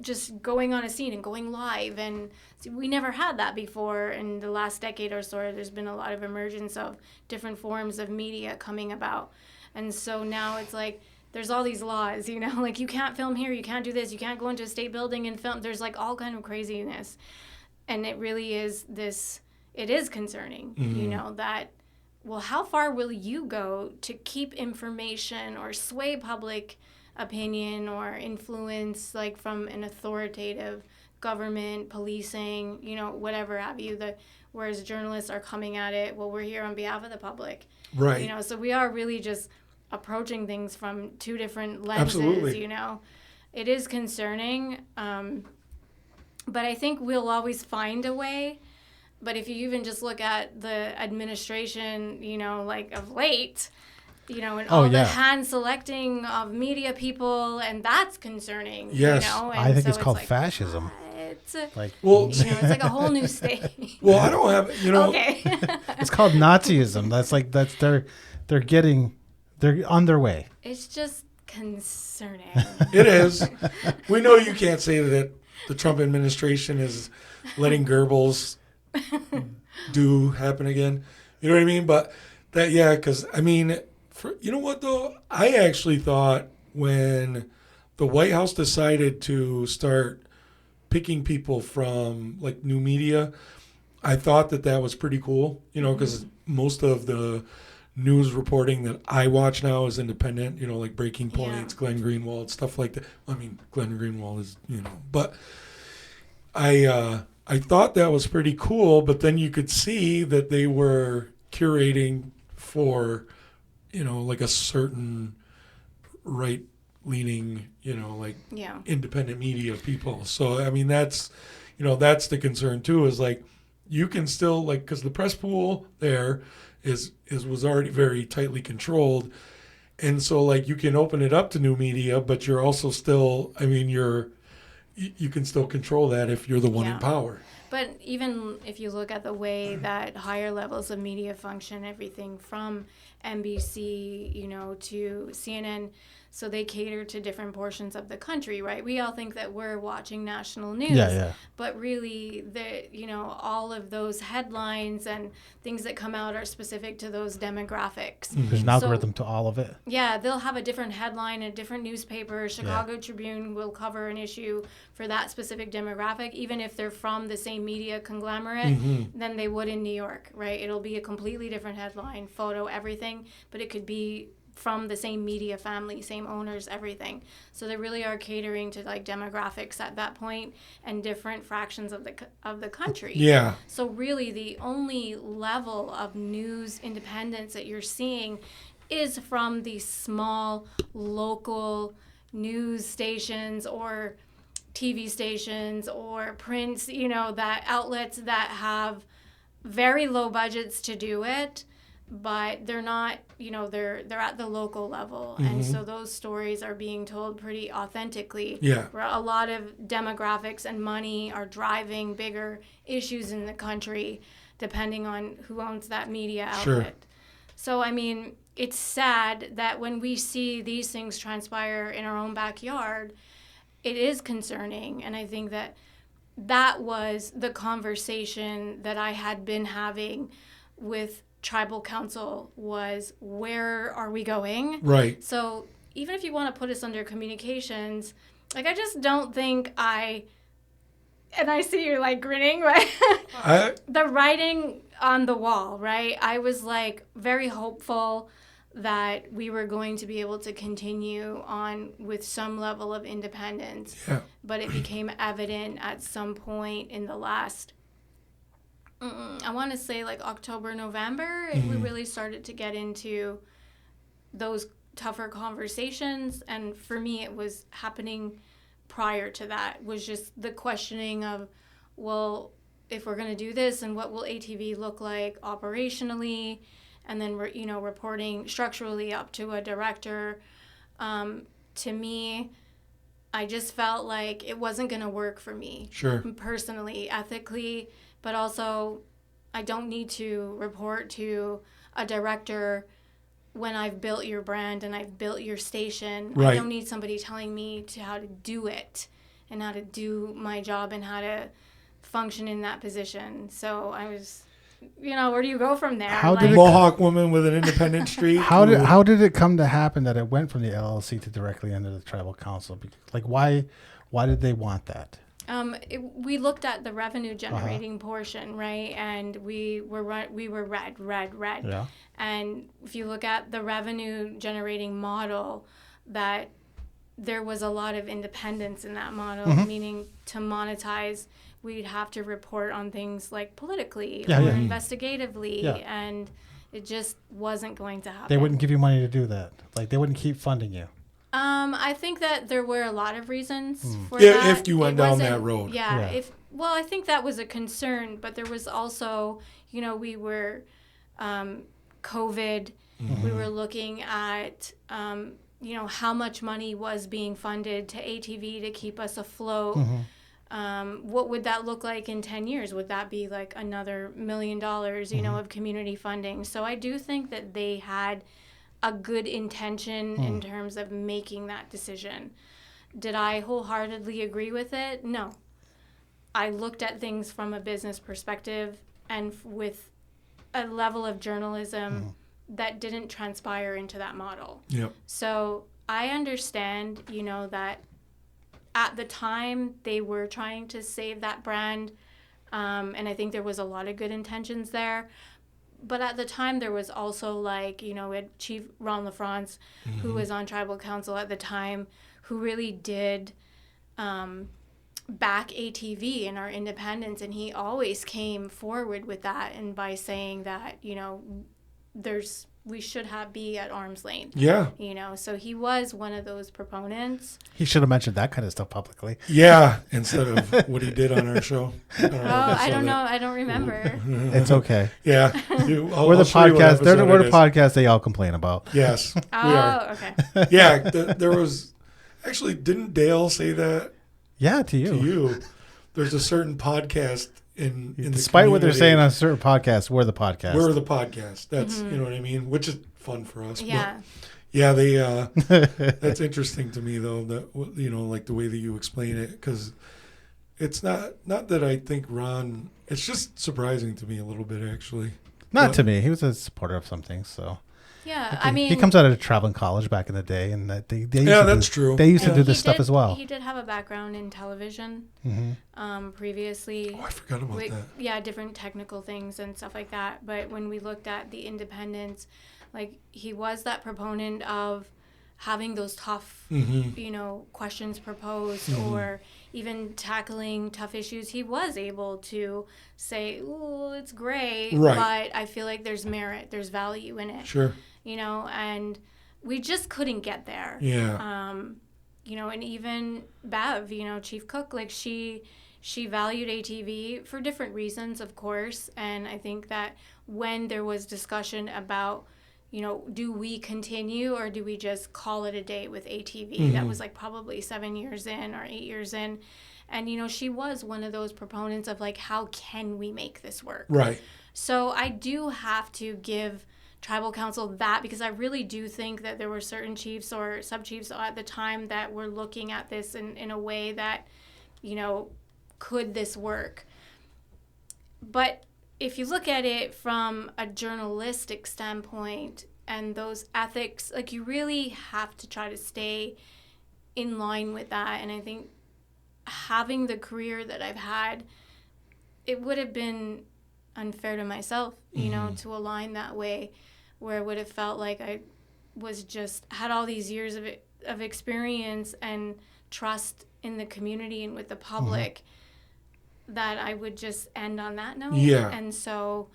just going on a scene and going live. And we never had that before. In the last decade or so, there's been a lot of emergence of different forms of media coming about. And so now it's like, there's all these laws, you know, like you can't film here, you can't do this, you can't go into a state building and film. There's like all kind of craziness. And it really is this, it is concerning, you know, that, well, how far will you go to keep information or sway public opinion or influence, like from an authoritative government, policing, you know, whatever have you, whereas journalists are coming at it, well, we're here on behalf of the public. Right. You know, so we are really just approaching things from two different lenses, you know. It is concerning, but I think we'll always find a way. But if you even just look at the administration, you know, like of late, you know, and all the hand selecting of media people, and that's concerning. Yes. You know? And I think so it's called like, fascism. It's like, well, you know, it's like a whole new state. Well, I don't have, you know. Okay. It's called Nazism. They're on their way. It's just concerning. It is. We know you can't say that the Trump administration is letting Goebbels happen again. You know what I mean? But that, yeah, because, I mean, you know what, though? I actually thought when the White House decided to start picking people from, like, new media, I thought that was pretty cool, you know, because most of the news reporting that I watch now is independent, you know, like Breaking Points, Glenn Greenwald, stuff like that. I mean, Glenn Greenwald is, you know, but I thought that was pretty cool, but then you could see that they were curating for, you know, like a certain right-leaning, you know, like independent media people. So, I mean, that's, you know, that's the concern too, is like, you can still, like, because the press pool there was already very tightly controlled. And so, like, you can open it up to new media, but you're also still, I mean, you can still control that if you're the one in power. But even if you look at the way that higher levels of media function, everything from NBC, you know, to CNN, so they cater to different portions of the country, right? We all think that we're watching national news, but really, you know, all of those headlines and things that come out are specific to those demographics. There's an algorithm to all of it. Yeah, they'll have a different headline, a different newspaper. Chicago Tribune will cover an issue for that specific demographic, even if they're from the same media conglomerate than they would in New York, right? It'll be a completely different headline, photo, everything, but it could be from the same media family, same owners, everything. So they really are catering to like demographics at that point and different fractions of the country. Yeah. So really the only level of news independence that you're seeing is from these small local news stations or TV stations or print, you know, that outlets that have very low budgets to do it, but they're not, you know, they're at the local level. And so those stories are being told pretty authentically. Yeah. Where a lot of demographics and money are driving bigger issues in the country, depending on who owns that media outlet. Sure. So, I mean, it's sad that when we see these things transpire in our own backyard, it is concerning. And I think that was the conversation that I had been having with tribal council, was where are we going? Right. So even if you want to put us under communications, like, I just don't think and I see you like grinning, right? The writing on the wall, right? I was like very hopeful that we were going to be able to continue on with some level of independence. Yeah. But it became evident at some point in the last, I want to say like October, November, we really started to get into those tougher conversations. And for me, it was happening prior to that, was just the questioning of, well, if we're going to do this, and what will ATV look like operationally? And then, you know, reporting structurally up to a director. To me, I just felt like it wasn't going to work for me. Sure. Personally, ethically, but also I don't need to report to a director when I've built your brand and I've built your station. Right. I don't need somebody telling me how to do it and how to do my job and how to function in that position. So I was, where do you go from there? How did Mohawk woman with an independent street. How did it come to happen that it went from the LLC to directly under the tribal council? Like, why did they want that? We looked at the revenue generating portion, right? And we were red. Yeah. And if you look at the revenue generating model, that there was a lot of independence in that model, meaning to monetize, we'd have to report on things like politically or investigatively, and it just wasn't going to happen. They wouldn't give you money to do that. Like, they wouldn't keep funding you. I think that there were a lot of reasons for that. If you went down that road. Yeah. I think that was a concern, but there was also, we were COVID. We were looking at, how much money was being funded to ATV to keep us afloat. What would that look like in 10 years? Would that be like another $1 million, of community funding? So I do think that they had a good intention in terms of making that decision. Did I wholeheartedly agree with it? No. I looked at things from a business perspective and with a level of journalism that didn't transpire into that model. Yep. So I understand, that at the time they were trying to save that brand, and I think there was a lot of good intentions there. But at the time, there was also we had Chief Ron LaFrance, who was on tribal council at the time, who really did back ATV and our independence. And he always came forward with that, and by saying that, we should be at arm's length. Yeah. So he was one of those proponents. He should have mentioned that kind of stuff publicly. Yeah, instead of what he did on our show. I don't know. I don't remember. It's okay. Yeah. We're the podcast. We're the podcast they all complain about. Yes. We are. Okay. Yeah. There was actually, didn't Dale say that? Yeah, to you. There's a certain podcast in despite what they're saying on certain podcasts, we're the podcast. We're the podcast. That's you know what I mean, which is fun for us. Yeah. But yeah, they that's interesting to me though, that like the way that you explain it, because it's not that I think Ron, it's just surprising to me a little bit actually. Not to me. He was a supporter of some things, so. Yeah, I mean, he comes out of a traveling college back in the day, and that they that's true. They used to do this stuff as well. He did have a background in television previously. Oh, I forgot about that. Yeah, different technical things and stuff like that. But when we looked at the independence, he was that proponent of having those tough, questions proposed or even tackling tough issues. He was able to say, "Oh, it's great, but I feel like there's merit, there's value in it." Sure. And we just couldn't get there. Yeah. And even Bev, Chief Cook, she valued ATV for different reasons, of course. And I think that when there was discussion about, do we continue or do we just call it a day with ATV? That was probably 7 years in or 8 years in. And, she was one of those proponents of how can we make this work? Right. So I do have to give tribal council that, because I really do think that there were certain chiefs or sub-chiefs at the time that were looking at this in a way that, could this work? But if you look at it from a journalistic standpoint and those ethics, you really have to try to stay in line with that. And I think having the career that I've had, it would have been unfair to myself, to align that way, where it would have felt like I was had all these years of experience and trust in the community and with the public, that I would just end on that note. Yeah. And so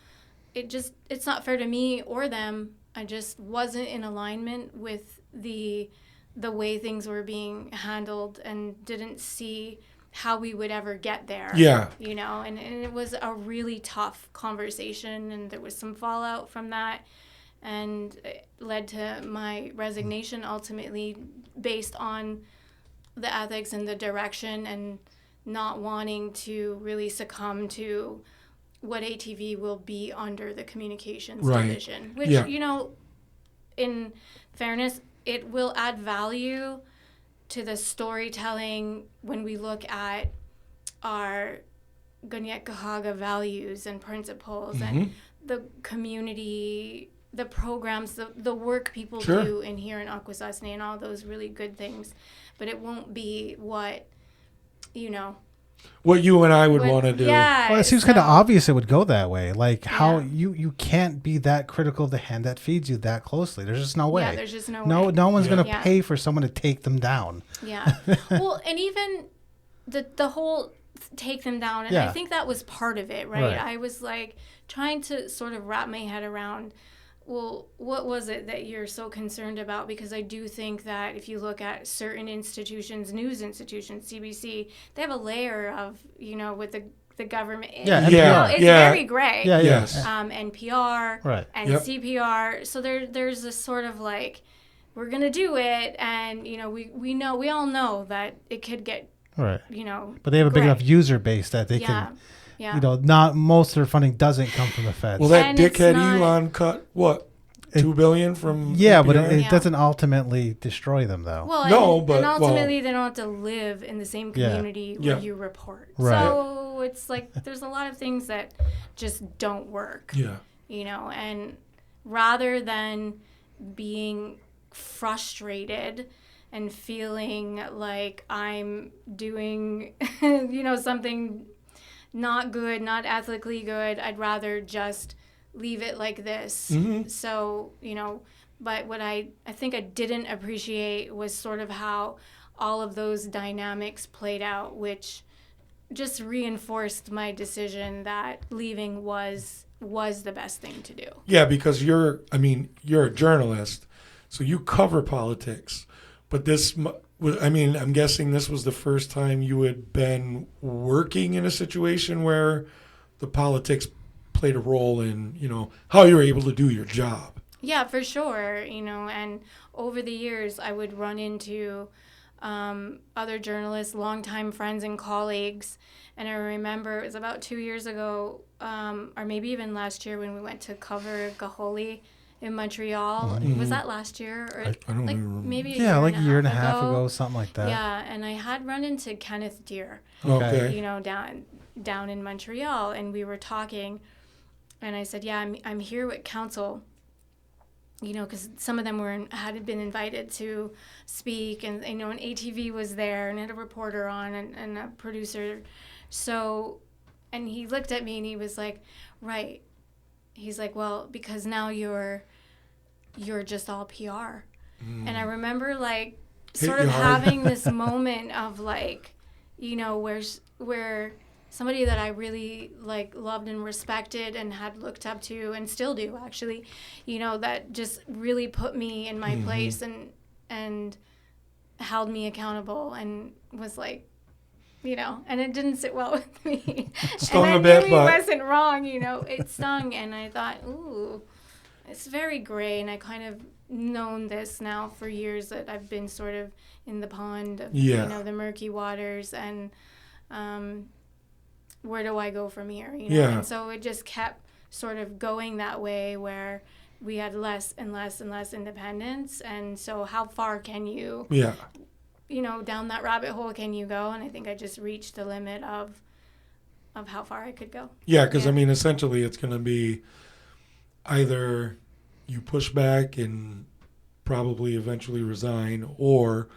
it's not fair to me or them. I just wasn't in alignment with the way things were being handled and didn't see how we would ever get there. Yeah. And it was a really tough conversation, and there was some fallout from that, and it led to my resignation ultimately, based on the ethics and the direction, and not wanting to really succumb to what ATV will be under the communications division, which, you know, in fairness, it will add value to the storytelling when we look at our Kahnawake values and principles and the community, the programs, the work people do in here in Akwesasne and all those really good things. But it won't be what, you know, what you and I would want to do. Yeah. Well, it seems kind of obvious it would go that way. Like how you can't be that critical of the hand that feeds you that closely. There's just no way. Yeah, there's just no way. No one's going to pay for someone to take them down. Yeah. Well, and even the whole take them down. And I think that was part of it, right? I was like trying to sort of wrap my head around, well, what was it that you're so concerned about? Because I do think that if you look at certain institutions, news institutions, CBC, they have a layer of, you know, with the government. Yeah, you know, it's very gray. Yeah, yes. NPR and CPR. So there's this sort of like, we're going to do it. And, you know, we all know that it could get, you know. But they have a big enough user base that they can. Yeah. You know, not most of their funding doesn't come from the feds. Well, that dickhead Elon cut what, $2 billion from but it doesn't ultimately destroy them, though. Well, and ultimately they don't have to live in the same community where you report. Right. So it's like there's a lot of things that just don't work. Yeah. You know, and rather than being frustrated and feeling like I'm doing, you know, something not good, not ethically good, I'd rather just leave it like this. So, you know, but what I think I didn't appreciate was sort of how all of those dynamics played out, which just reinforced my decision that leaving was the best thing to do. Yeah, because you're a journalist, so you cover politics. But I'm guessing this was the first time you had been working in a situation where the politics played a role in, you know, how you were able to do your job. Yeah, for sure. You know, and over the years, I would run into other journalists, longtime friends and colleagues. And I remember it was about 2 years ago, or maybe even last year, when we went to cover Kaholi in Montreal. Was that last year? Or I don't like remember. Maybe a year and a half ago, something like that. Yeah, and I had run into Kenneth Deere, okay. You know, down in Montreal, and we were talking, and I said, yeah, I'm here with council, you know, because some of them had been invited to speak, and, you know, an ATV was there, and had a reporter on, and a producer. So, and he looked at me, and he was like, right. He's like, well, because now you're just all PR. And I remember like sort of having this moment of like, you know, where somebody that I really like loved and respected and had looked up to and still do actually, you know, that just really put me in my place and held me accountable and was like, you know, and it didn't sit well with me. Stung and a bit, but it wasn't wrong, you know. It stung, and I thought, ooh, it's very gray. And I kind of known this now for years that I've been sort of in the pond of, you know, the murky waters, and where do I go from here? You know, and so it just kept sort of going that way where we had less and less and less independence, and so how far can you? Yeah. You know, down that rabbit hole can you go? And I think I just reached the limit of how far I could go. Yeah, because I mean, essentially, it's going to be either you push back and probably eventually resign, or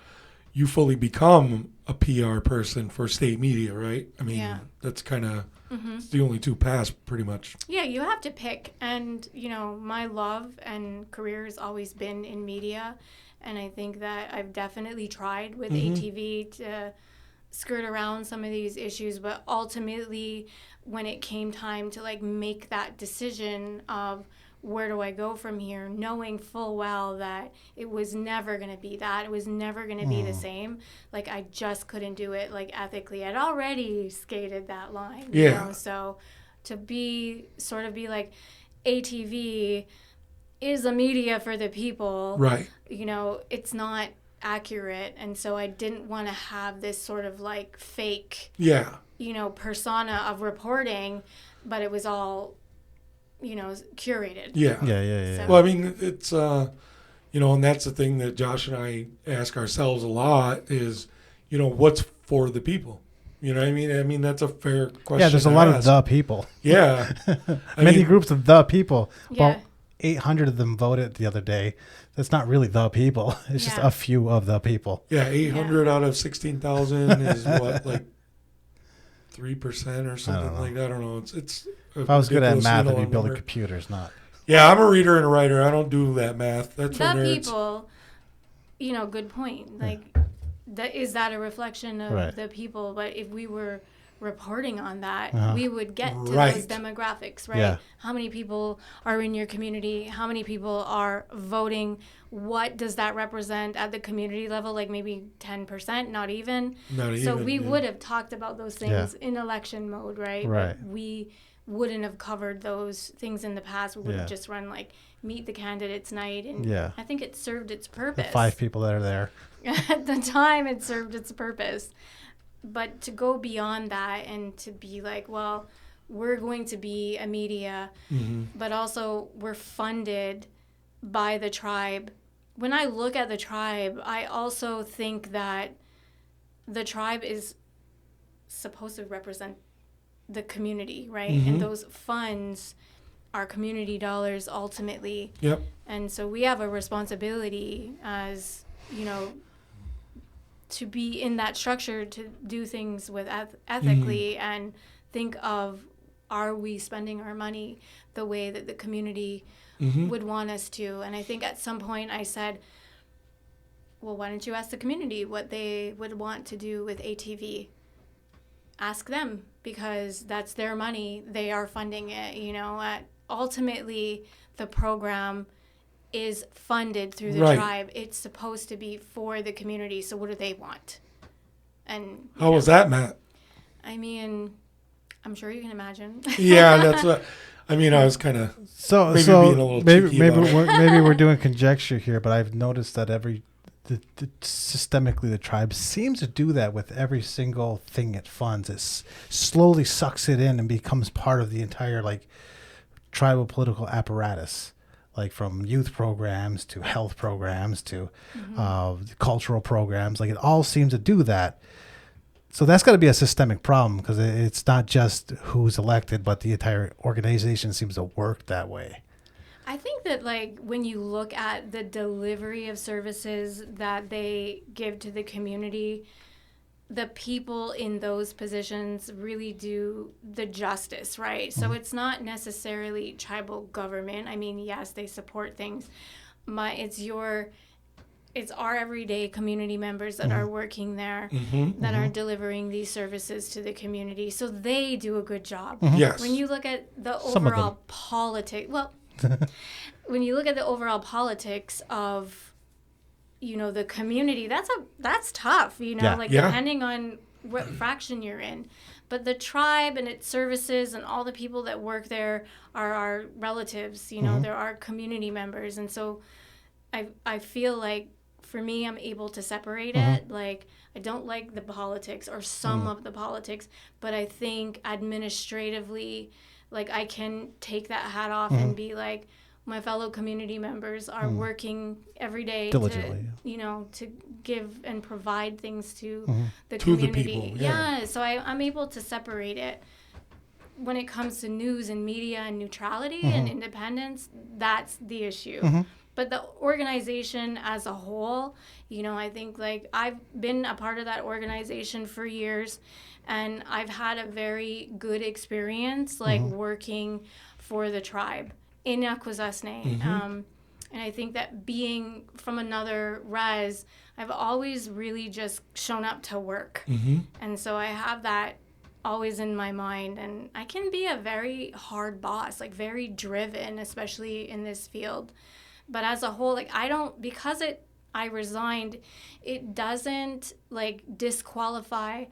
you fully become a PR person for state media, right? I mean, that's kind of the only two paths, pretty much. Yeah, you have to pick. And, you know, my love and career has always been in media. And I think that I've definitely tried with ATV to skirt around some of these issues. But ultimately, when it came time to, like, make that decision of where do I go from here, knowing full well that it was never going to be that. It was never going to be the same. Like, I just couldn't do it, like, ethically. I'd already skated that line. You know? So to be like, ATV is a media for the people. Right. You know, it's not accurate, and so I didn't want to have this sort of like fake, persona of reporting, but it was all, curated. Yeah. Yeah. Well, I mean, it's, and that's the thing that Josh and I ask ourselves a lot is, what's for the people? You know what I mean? I mean, that's a fair question. Yeah, there's a lot of the people. Yeah. Many groups of the people. Yeah. Well, 800 of them voted the other day. That's not really the people. It's just a few of the people. Yeah, 800 out of 16,000 is what, like 3% or something like that. I don't know. It's if I was good at math, I'd be building computers, not. Yeah, I'm a reader and a writer. I don't do that math. That's for nerds. People, good point. Like, is that a reflection of the people? But if we were reporting on that, we would get to those demographics, right? Yeah. How many people are in your community? How many people are voting? What does that represent at the community level? Like maybe 10%, not even. So we would have talked about those things in election mode, right? Right. But we wouldn't have covered those things in the past. We would have just run like meet the candidates night, and I think it served its purpose. The 5 people that are there. At the time, it served its purpose. But to go beyond that and to be like, well, we're going to be a media, but also we're funded by the tribe. When I look at the tribe, I also think that the tribe is supposed to represent the community, right? And those funds are community dollars ultimately. Yep. And so we have a responsibility as, to be in that structure, to do things with ethically and think of, are we spending our money the way that the community would want us to? And I think at some point I said, well, why don't you ask the community what they would want to do with ATV? Ask them, because that's their money. They are funding it, ultimately the program is funded through the tribe. It's supposed to be for the community. So what do they want? And how was that, Matt? I mean, I'm sure you can imagine. Yeah, that's what I mean. I was kind of being a little cheeky maybe we're doing conjecture here, but I've noticed that systemically the tribe seems to do that with every single thing it funds. It slowly sucks it in and becomes part of the entire tribal political apparatus. Like from youth programs to health programs to cultural programs. Like it all seems to do that. So that's got to be a systemic problem, because it's not just who's elected, but the entire organization seems to work that way. I think that when you look at the delivery of services that they give to the community, the people in those positions really do the justice, right? So it's not necessarily tribal government. I mean, yes, they support things. It's our everyday community members that are working there, that are delivering these services to the community. So they do a good job. Yes. When you look at the overall politics, when you look at the overall politics of the community, that's tough, depending on what fraction you're in. But the tribe and its services and all the people that work there are our relatives, they're our community members. And so I feel like for me, I'm able to separate it. Like, I don't like the politics or some of the politics, but I think administratively, I can take that hat off and be like, my fellow community members are working every day diligently, to give and provide things to the community. The people, yeah. So I'm able to separate it. When it comes to news and media and neutrality and independence, that's the issue. But the organization as a whole, I think I've been a part of that organization for years, and I've had a very good experience working for the tribe in Akwesasne. And I think that being from another res, I've always really just shown up to work. And so I have that always in my mind. And I can be a very hard boss, very driven, especially in this field. But as a whole, because I resigned, it doesn't disqualify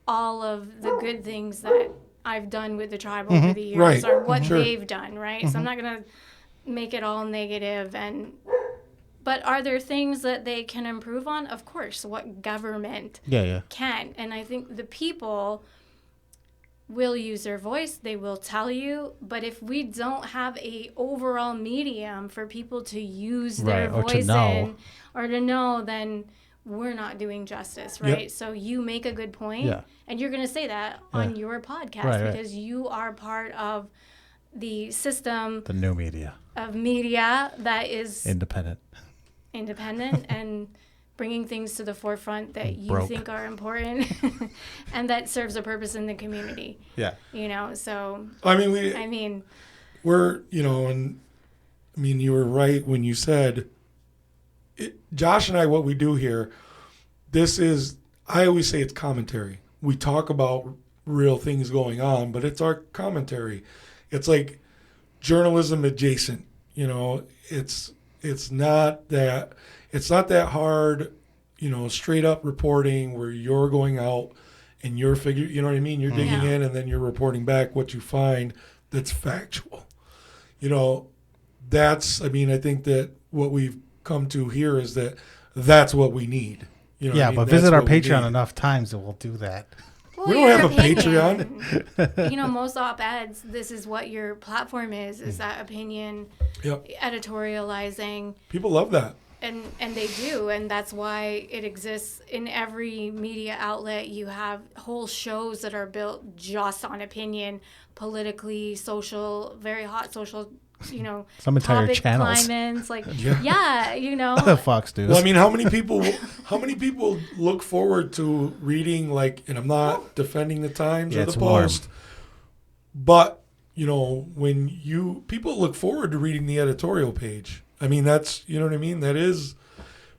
all of the good things that I've done with the tribe over the years, or what they've done, right? So I'm not going to make it all negative. And But are there things that they can improve on? Of course, what government can. And I think the people will use their voice, they will tell you, but if we don't have a overall medium for people to use their voice in or to know, then we're not doing justice, right? Yep. So you make a good point, and you're going to say that on your podcast because you are part of the system, the new media that is independent and bringing things to the forefront that you think are important and that serves a purpose in the community. Yeah. So we're, and you were right when you said Josh and I, what we do here, I always say it's commentary. We talk about real things going on, but it's our commentary. It's like journalism adjacent, it's not that hard, straight up reporting where you're going out and you're you know what I mean? You're digging in and then you're reporting back what you find that's factual. I think that what we've come to here is that's what we need. But visit our Patreon enough times and we'll do that. Well, we don't have a Patreon. Most op-eds, this is what your platform is that opinion, editorializing. People love that. And they do, and that's why it exists in every media outlet. You have whole shows that are built just on opinion, politically, social, very hot social, some entire channels. Climates, Fox News. Well, how many people look forward to reading, and I'm not defending the Times or the Post, but when people look forward to reading the editorial page. That's, what I mean? That is,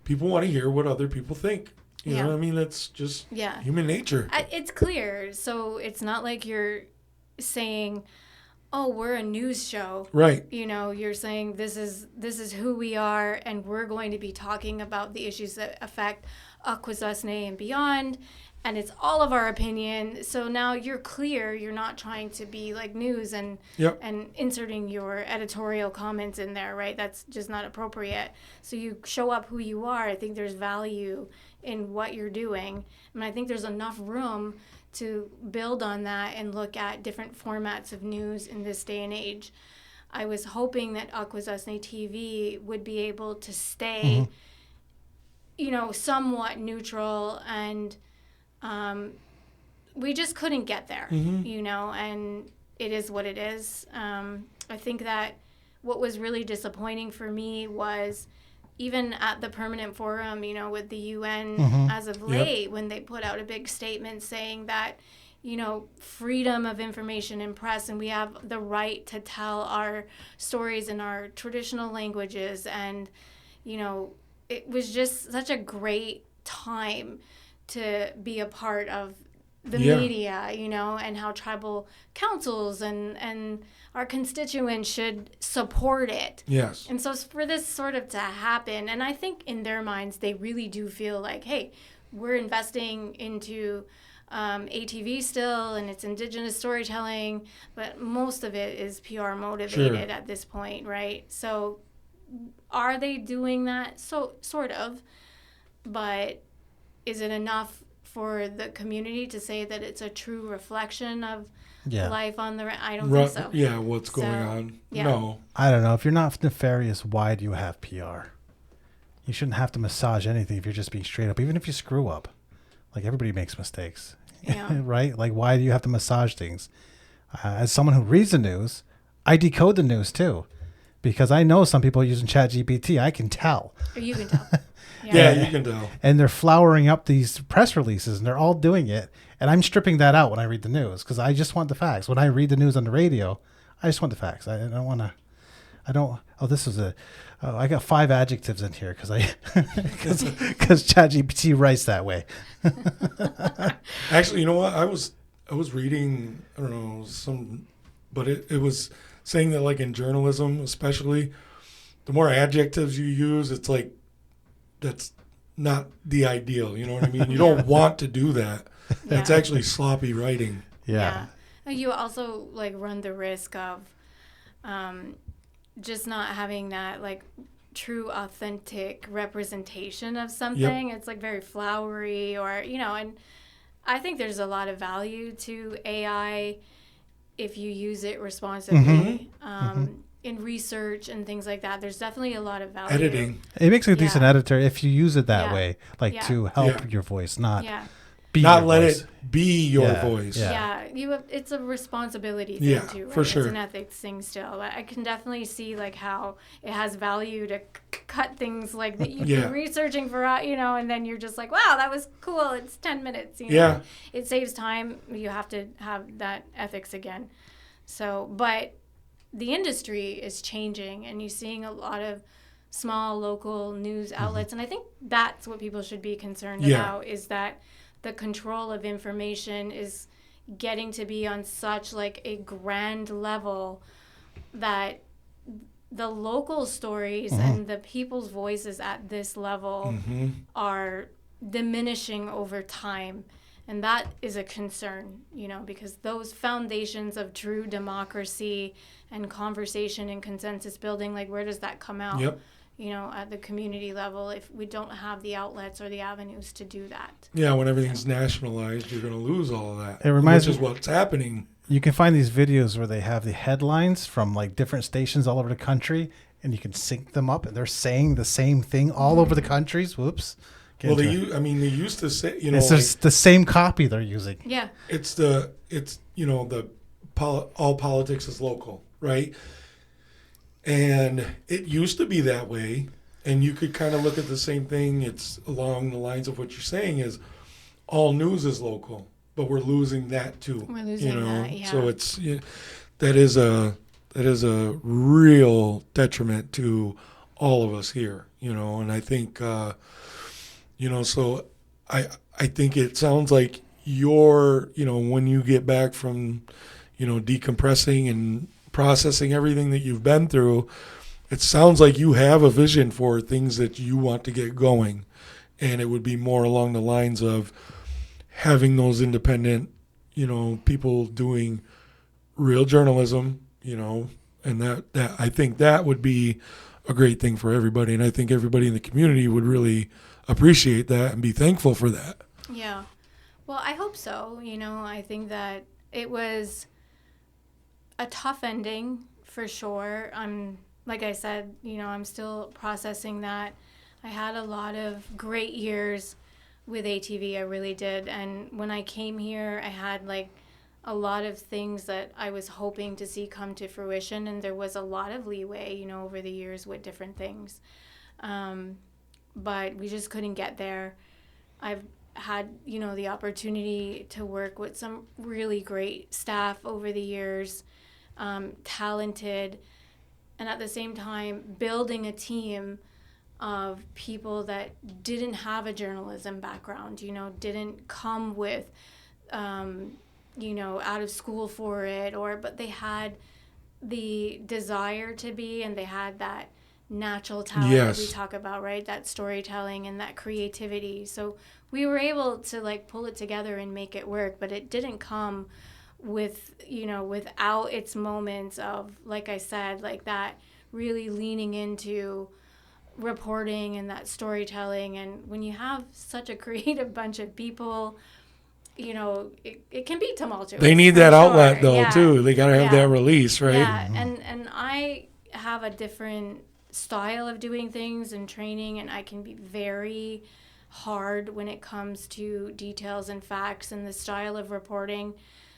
people want to hear what other people think. You know what I mean? That's just human nature. It's clear. So it's not like you're saying, oh, we're a news show. Right. You're saying this is who we are, and we're going to be talking about the issues that affect Akwesasne and beyond. And it's all of our opinion. So now you're clear. You're not trying to be like news and inserting your editorial comments in there, right? That's just not appropriate. So you show up who you are. I think there's value in what you're doing. And I think there's enough room to build on that and look at different formats of news in this day and age. I was hoping that Akwesasne TV would be able to stay, somewhat neutral, and we just couldn't get there, and it is what it is. I think that what was really disappointing for me was even at the permanent forum, with the UN as of late, when they put out a big statement saying that, freedom of information and press, and we have the right to tell our stories in our traditional languages. And, it was just such a great time to be a part of the media, and how tribal councils and our constituents should support it. Yes. And so for this sort of to happen, and I think in their minds, they really do feel like, hey, we're investing into ATV still, and it's Indigenous storytelling, but most of it is PR motivated at this point, right? So are they doing that? So sort of, but is it enough for the community to say that it's a true reflection of life on the I don't think so. Yeah, what's going on? Yeah. No. I don't know. If you're not nefarious, why do you have PR? You shouldn't have to massage anything if you're just being straight up, even if you screw up. Like, everybody makes mistakes, right? Like, why do you have to massage things? As someone who reads the news, I decode the news too, because I know some people are using ChatGPT. I can tell. Or you can tell. Yeah, you can tell. And they're flowering up these press releases, and they're all doing it. And I'm stripping that out when I read the news, because I just want the facts. When I read the news on the radio, I just want the facts. I don't want to. I got 5 adjectives in here because ChatGPT writes that way. Actually, you know what? I was reading, I don't know, but it was saying that, like, in journalism, especially, the more adjectives you use, it's like, that's not the ideal. You know what I mean? You don't want to do that. That's actually sloppy writing. Yeah. You also, like, run the risk of just not having that, like, true authentic representation of something. Yep. It's like very flowery, or and I think there's a lot of value to AI if you use it responsibly. In research and things like that. There's definitely a lot of value. Editing. It makes a decent editor if you use it that way, like to help your voice, not be not your let voice. It be your voice. It's a responsibility thing too, right? For sure. It's an ethics thing still. But I can definitely see like how it has value to cut things like that you've been researching for, and then you're just like, wow, that was cool. It's 10 minutes. It saves time. You have to have that ethics again. So, but the industry is changing, and you're seeing a lot of small local news outlets, and I think that's what people should be concerned about, is that the control of information is getting to be on such like a grand level that the local stories and the people's voices at this level are diminishing over time. And that is a concern, because those foundations of true democracy and conversation and consensus building, like where does that come out? Yep. At the community level, if we don't have the outlets or the avenues to do that. Yeah, when everything's nationalized, you're going to lose all of that. It reminds me, which is what's happening. You can find these videos where they have the headlines from like different stations all over the country, and you can sync them up, and they're saying the same thing all over the countries. Whoops. Well, they used to say, it's just the same copy they're using. Yeah. It's all politics is local, right? And it used to be that way, and you could kind of look at the same thing. It's along the lines of what you're saying is all news is local, but we're losing that too. We're losing that, yeah. So it's that is a real detriment to all of us here, and I think. So I think it sounds like when you get back from, decompressing and processing everything that you've been through, it sounds like you have a vision for things that you want to get going. And it would be more along the lines of having those independent, people doing real journalism, and that I think that would be a great thing for everybody. And I think everybody in the community would really appreciate that and be thankful for that. Yeah. Well, I hope so. I think that it was a tough ending for sure. Like I said, I'm still processing that. I had a lot of great years with ATV. I really did. And when I came here, I had like a lot of things that I was hoping to see come to fruition. And there was a lot of leeway, over the years with different things. But we just couldn't get there. I've had, the opportunity to work with some really great staff over the years, talented, and at the same time building a team of people that didn't have a journalism background, didn't come with, out of school for it, but they had the desire to be, and they had that natural talent that we talk about, right? That storytelling and that creativity. So we were able to like pull it together and make it work, but it didn't come with, without its moments of, like I said, like that really leaning into reporting and that storytelling. And when you have such a creative bunch of people, it can be tumultuous. They need that outlet though, too. They got to have that release, right? Yeah. And I have a different style of doing things and training, and I can be very hard when it comes to details and facts and the style of reporting.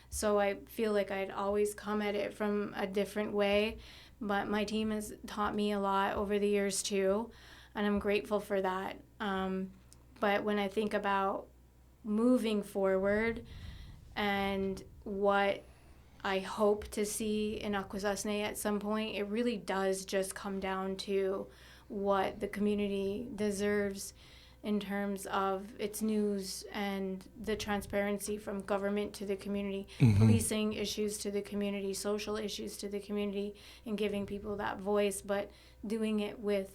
So I feel like I'd always come at it from a different way, but my team has taught me a lot over the years too, and I'm grateful for that. But when I think about moving forward and what I hope to see in Akwesasne at some point, it really does just come down to what the community deserves in terms of its news and the transparency from government to the community, policing issues to the community, social issues to the community, and giving people that voice, but doing it with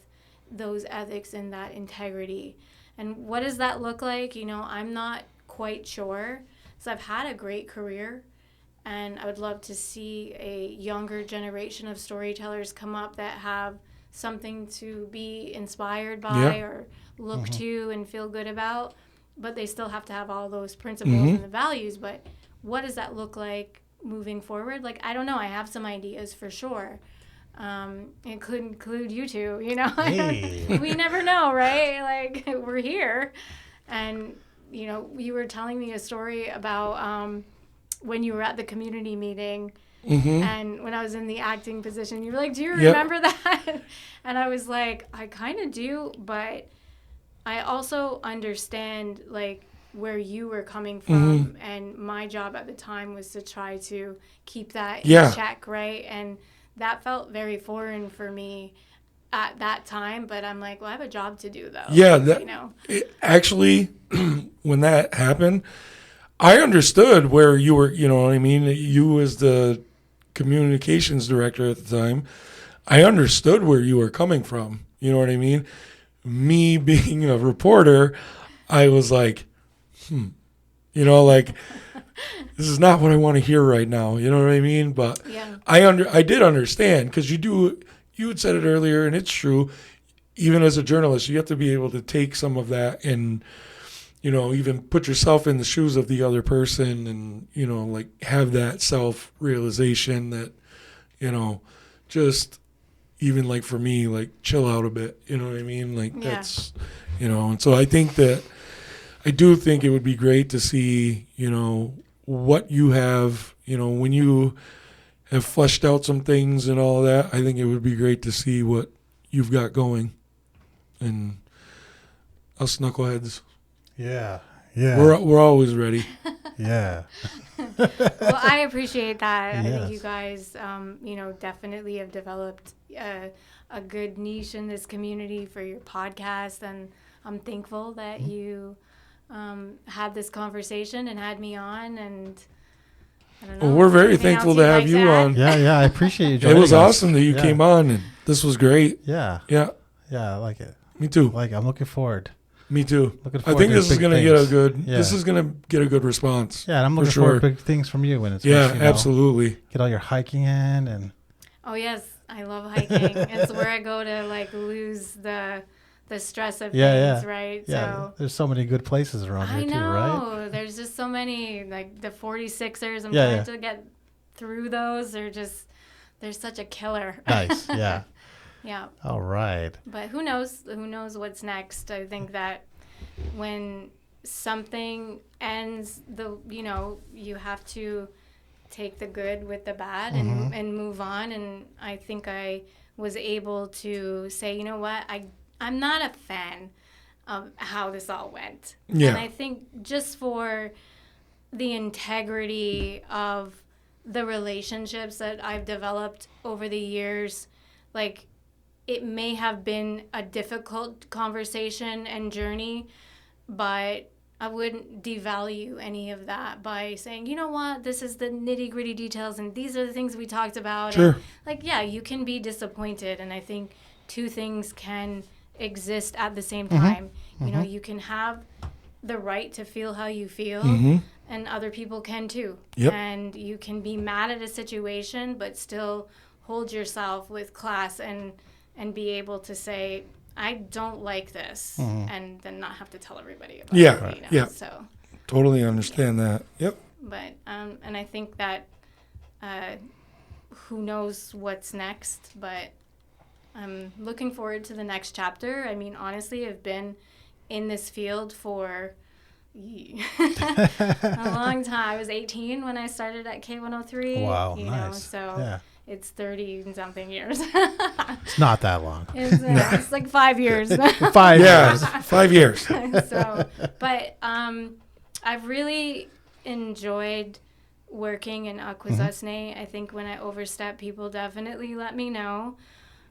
those ethics and that integrity. And what does that look like? I'm not quite sure. So I've had a great career, and I would love to see a younger generation of storytellers come up that have something to be inspired by or look to and feel good about, but they still have to have all those principles and the values. But what does that look like moving forward? Like, I don't know. I have some ideas for sure. It could include you two, you know. Hey. We never know, right? Like, we're here. And, you know, you were telling me a story about when you were at the community meeting and when I was in the acting position, you were like, do you remember that? And I was like, I kind of do, but I also understand, like, where you were coming from. And my job at the time was to try to keep that in check, right? And that felt very foreign for me at that time, but I'm like, well, I have a job to do, though. Yeah, you know. Actually, when that happened, I understood where you were, you know what I mean? You as the communications director at the time, I understood where you were coming from. You know what I mean? Me being a reporter, I was like, you know, like, this is not what I want to hear right now. You know what I mean? But I did understand, because you had said it earlier, and it's true. Even as a journalist, you have to be able to take some of that and, you know, even put yourself in the shoes of the other person and, you know, like, have that self-realization that, you know, just even, like, for me, like, chill out a bit. You know what I mean? Like, that's, you know, and so I do think it would be great to see, you know, what you have, you know, when you have fleshed out some things and all that. I think it would be great to see what you've got going. And us knuckleheads. Yeah. We're always ready. Yeah. Well, I appreciate that. Yes. I think you guys, you know, definitely have developed a good niche in this community for your podcast, and I'm thankful that you had this conversation and had me on, and I don't know. Well, we're very thankful to have you on. Yeah, I appreciate you joining us. It was awesome that you came on, and this was great. Yeah, I like it. Me too. I'm looking forward. Me too. I think this is going to get a good. Yeah. This is going to get a good response. Yeah, and I'm looking forward to big things from you when it's. Yeah, absolutely. Get all your hiking in and. Oh yes, I love hiking. It's where I go to, like, lose the stress of things, right? Yeah, so there's so many good places around here too, right? I know. There's just so many, like the 46ers. I'm trying to get through those. They're such a killer. Nice. Yeah. Yeah. All right. But who knows? Who knows what's next? I think that when something ends, you have to take the good with the bad and move on. And I think I was able to say, you know what, I'm not a fan of how this all went. Yeah. And I think just for the integrity of the relationships that I've developed over the years, like, it may have been a difficult conversation and journey, but I wouldn't devalue any of that by saying, you know what, this is the nitty-gritty details and these are the things we talked about. Sure. And, like, yeah, you can be disappointed, and I think two things can exist at the same time. You know, you can have the right to feel how you feel, and other people can too. Yep. And you can be mad at a situation but still hold yourself with class and be able to say, I don't like this, and then not have to tell everybody about it. You know? So totally understand that. Yep. But and I think that who knows what's next, but I'm looking forward to the next chapter. I mean, honestly, I've been in this field for a long time. I was 18 when I started at K103. Wow, nice. So it's 30 and something years. It's not that long. It's like 5 years. 5 years. 5 years. But I've really enjoyed working in Akwesasne. I think when I overstep, people definitely let me know.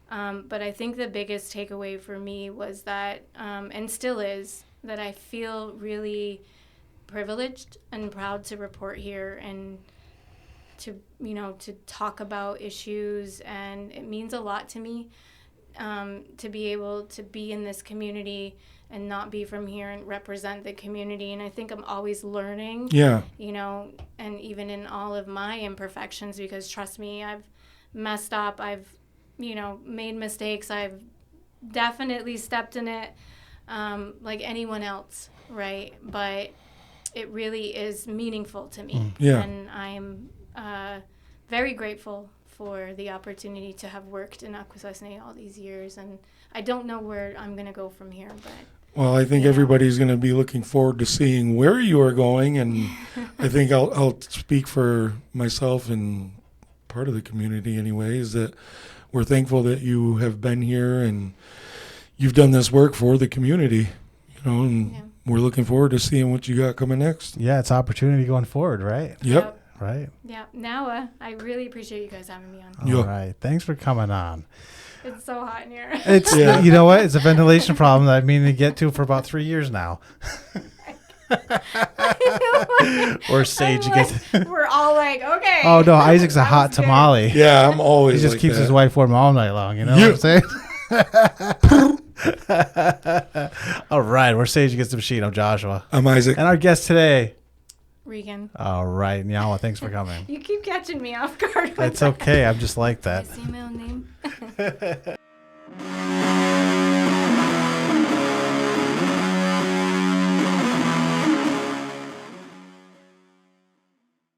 But I think the biggest takeaway for me was that, and still is, that I feel really privileged and proud to report here and to talk about issues. And it means a lot to me to be able to be in this community and not be from here and represent the community. And I think I'm always learning, and even in all of my imperfections, because trust me, I've messed up, I've made mistakes. I've definitely stepped in it like anyone else, right? But it really is meaningful to me. Yeah. And I'm very grateful for the opportunity to have worked in Akwesasne all these years. And I don't know where I'm going to go from here, but... Well, I think everybody's going to be looking forward to seeing where you are going, and I think I'll speak for myself and part of the community anyways, that we're thankful that you have been here and you've done this work for the community, and we're looking forward to seeing what you got coming next. Yeah, it's opportunity going forward, right? Yep. Right. Yeah. Now, I really appreciate you guys having me on. All right. Thanks for coming on. It's so hot in here. It's you know what? It's a ventilation problem that I've been meaning to get to for about 3 years now. Or Sage gets. We're all like, okay. Oh no, Isaac's a hot tamale. Yeah, I'm always. He just like keeps that. his wife warm all night long. You know what I'm saying? All right, we're Sage Against the Machine. I'm Joshua. I'm Isaac. And our guest today, Regan. All right, Nyawa, thanks for coming. You keep catching me off guard. It's okay. I'm just like that. Can I say my own name?